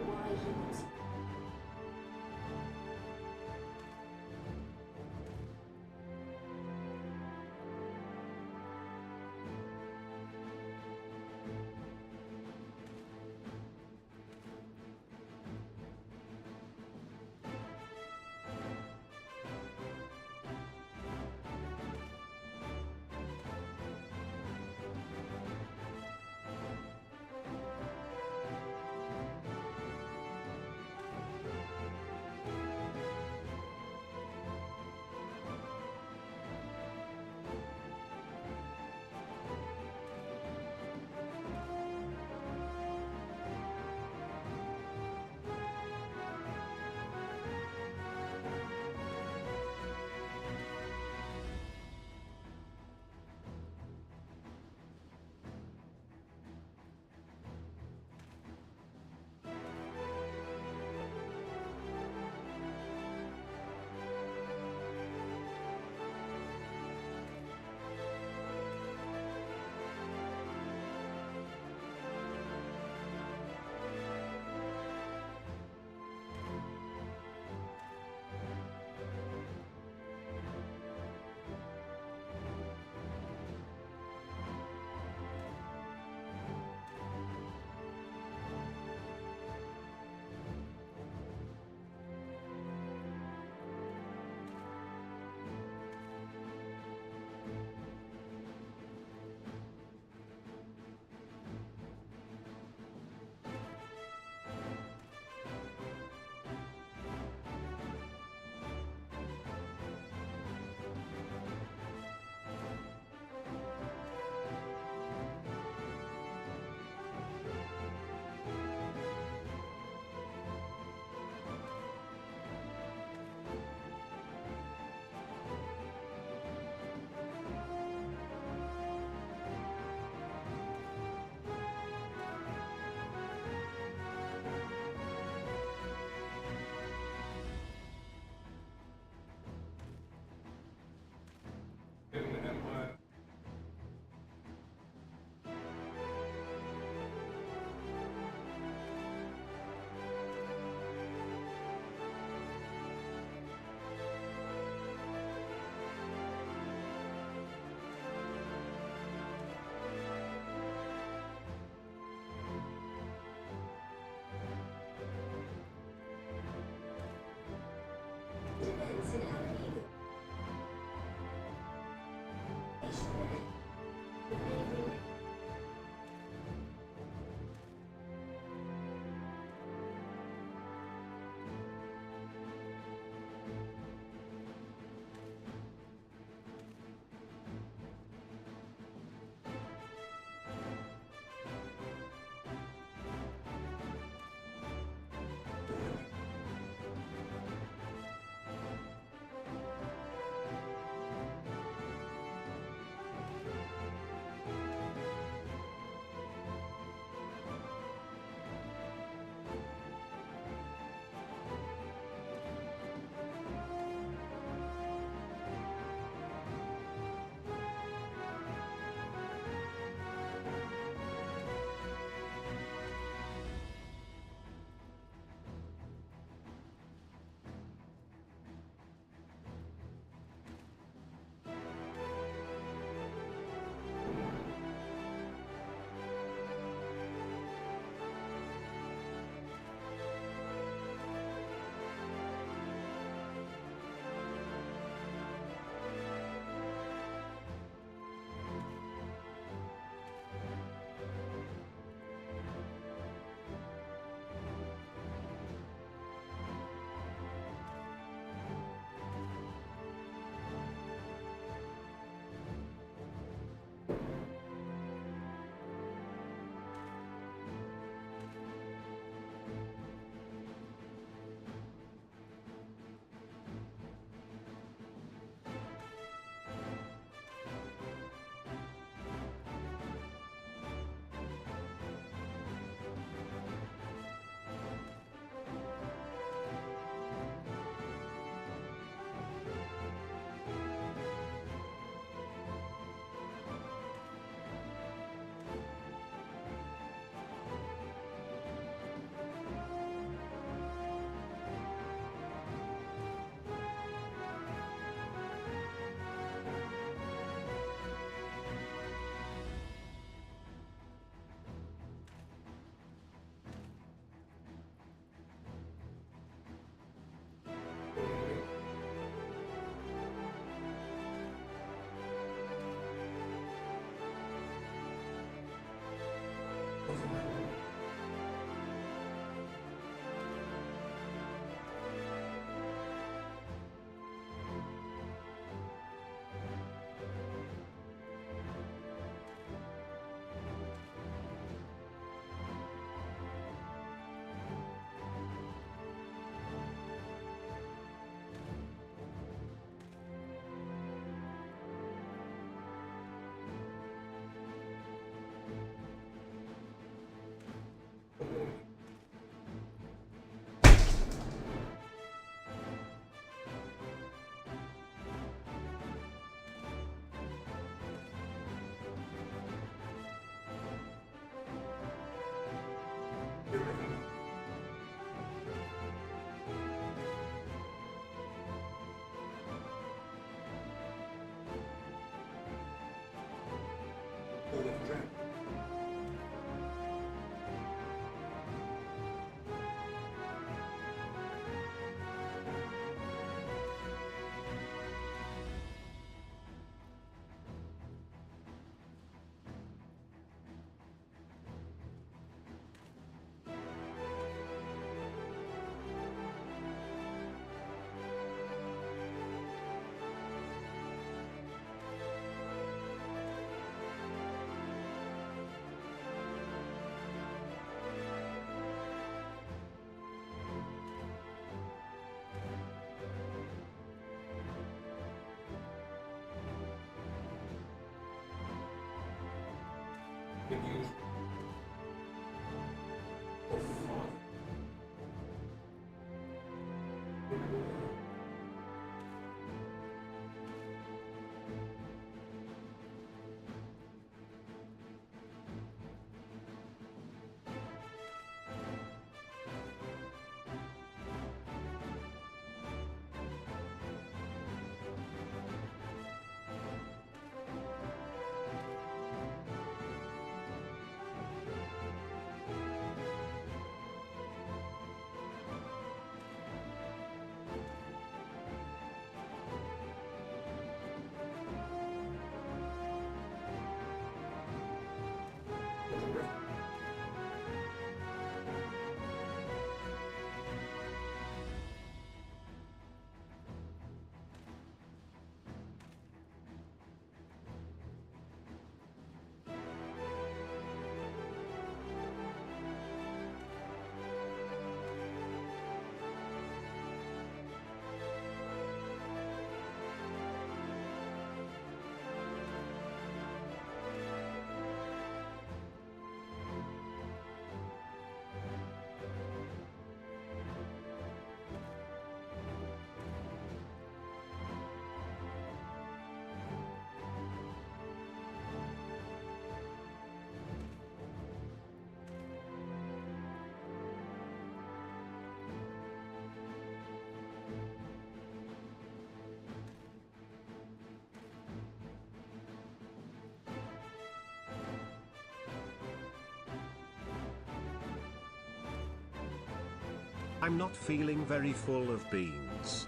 [SPEAKER 12] why he wants you. Events in Alamigo.
[SPEAKER 4] I'm not feeling very full of beans.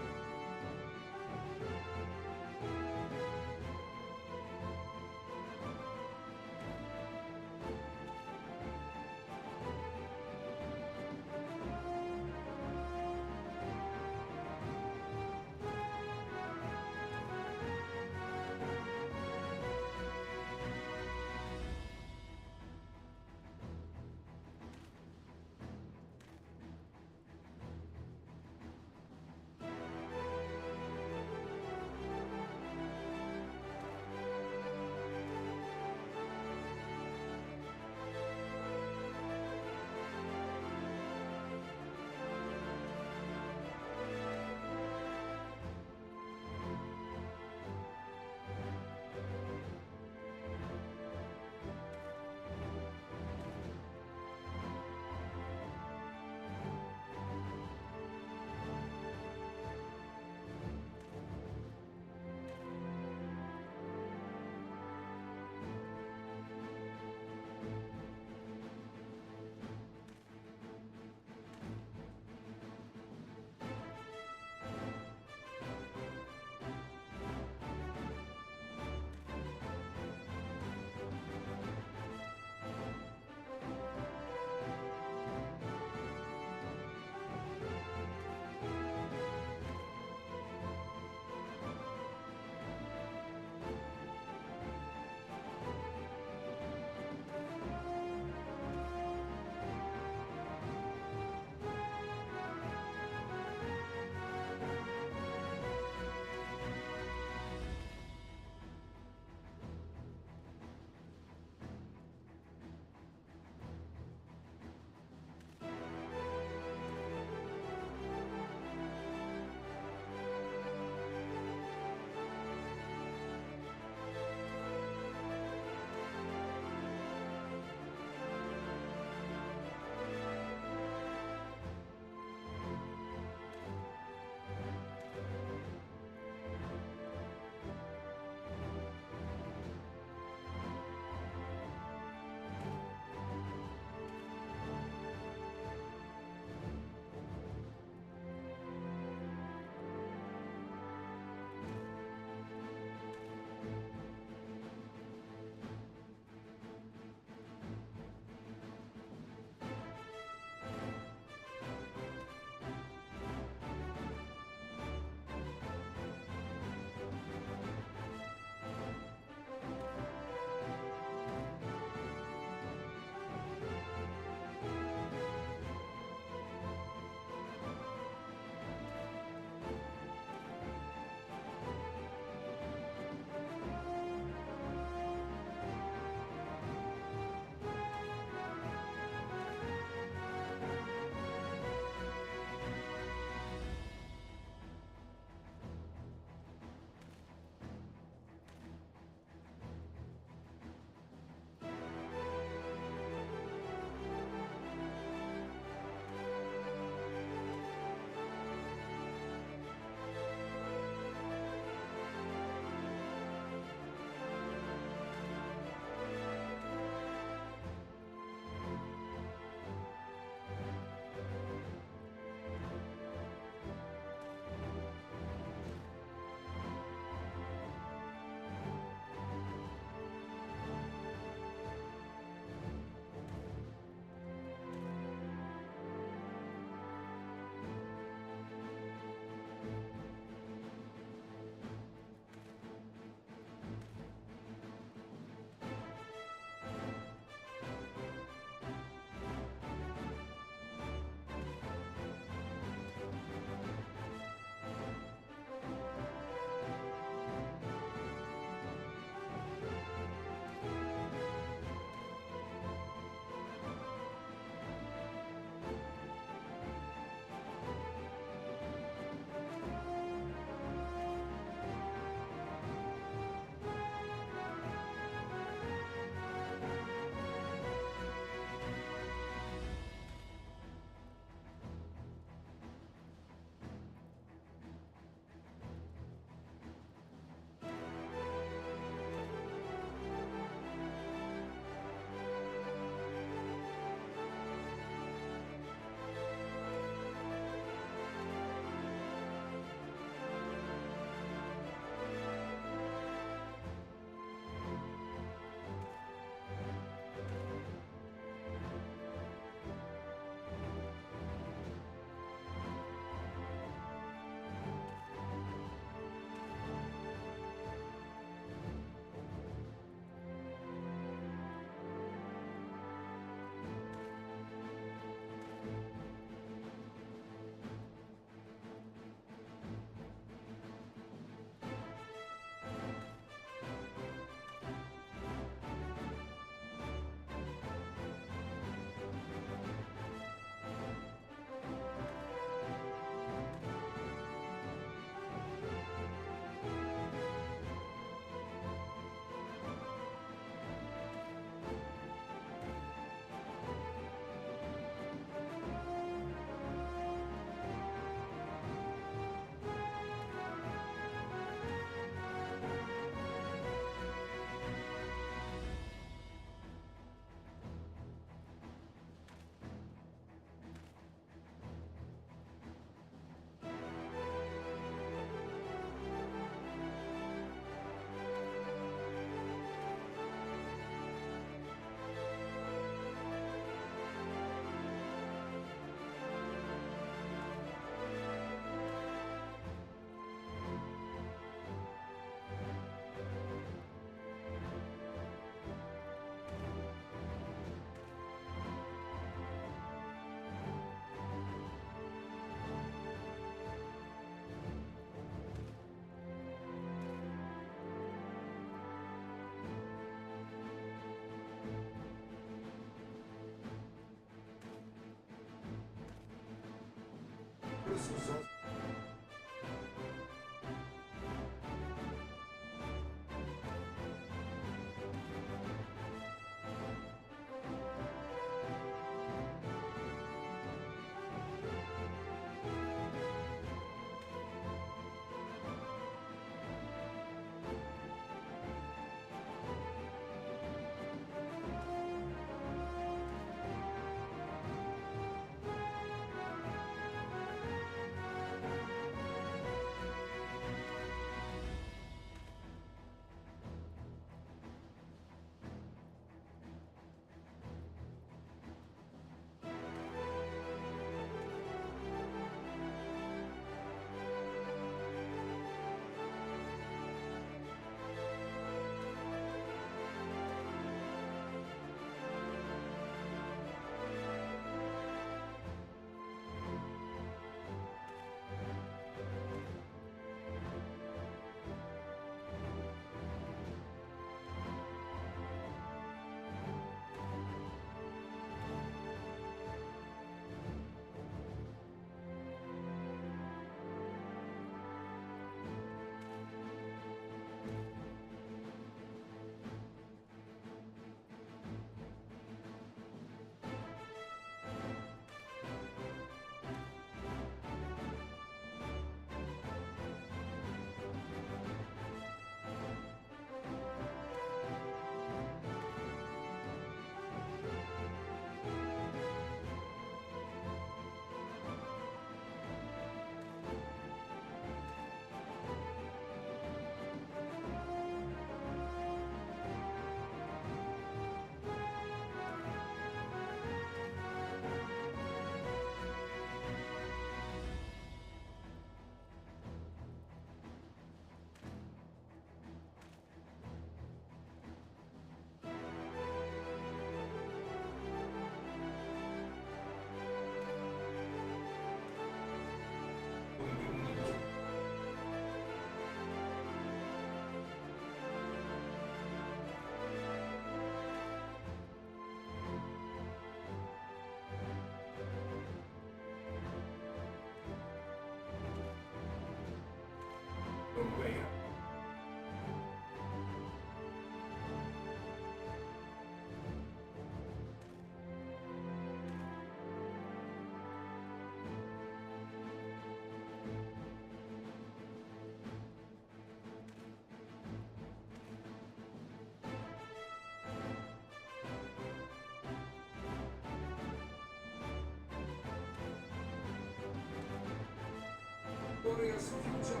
[SPEAKER 11] Warriors' future.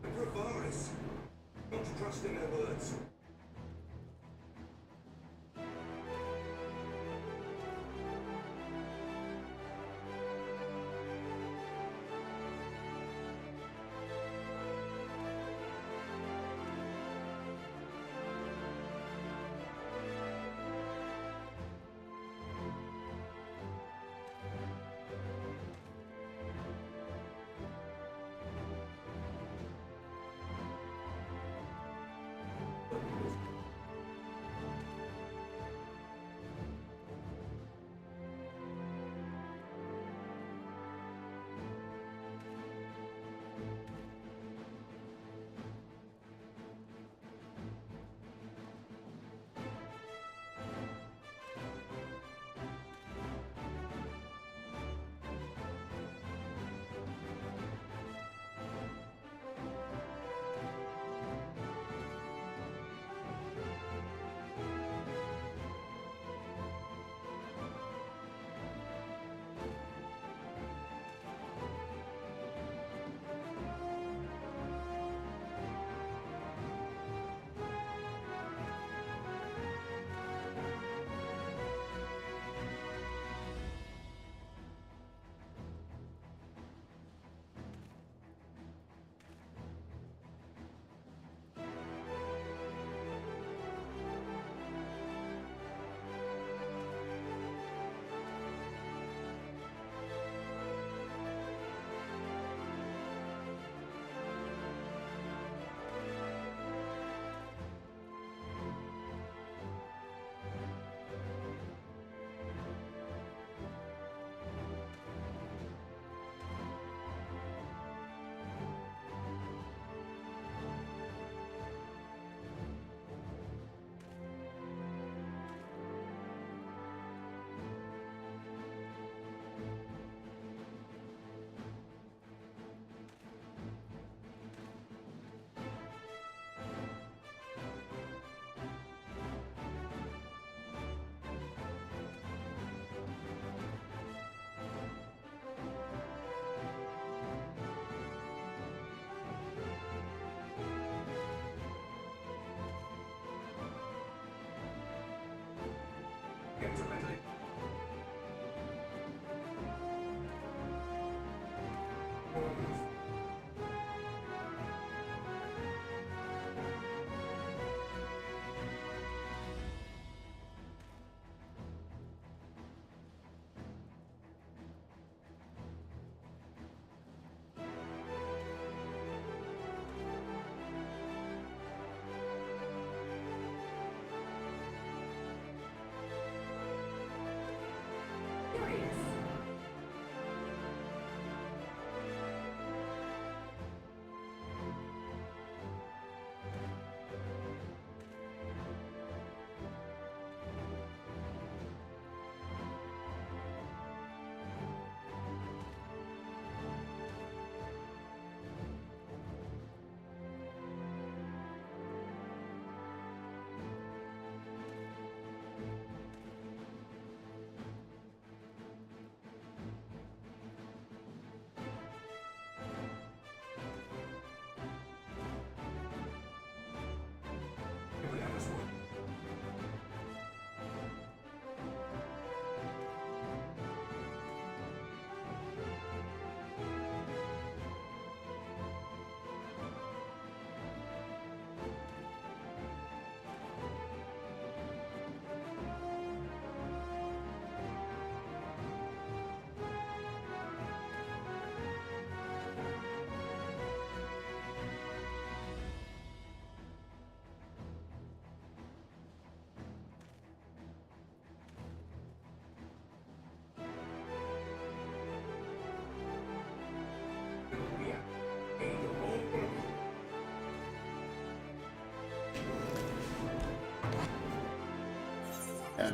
[SPEAKER 11] Emperor Varus, not trusting their words.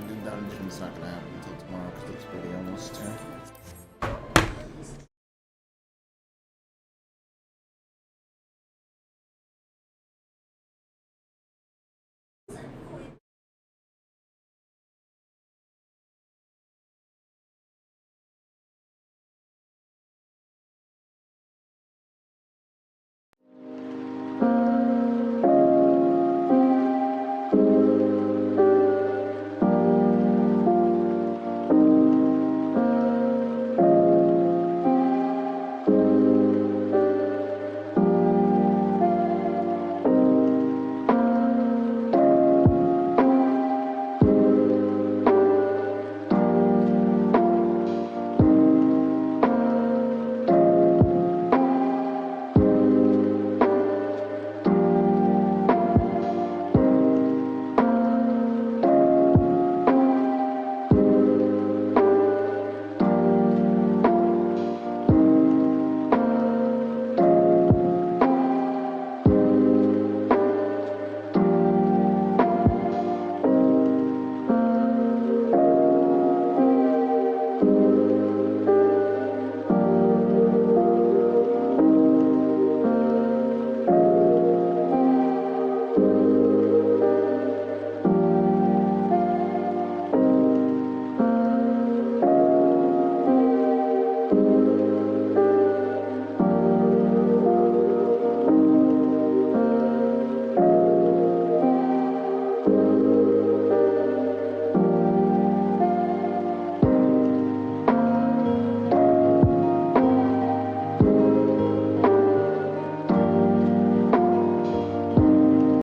[SPEAKER 2] the dungeon's not gonna happen until tomorrow because it's pretty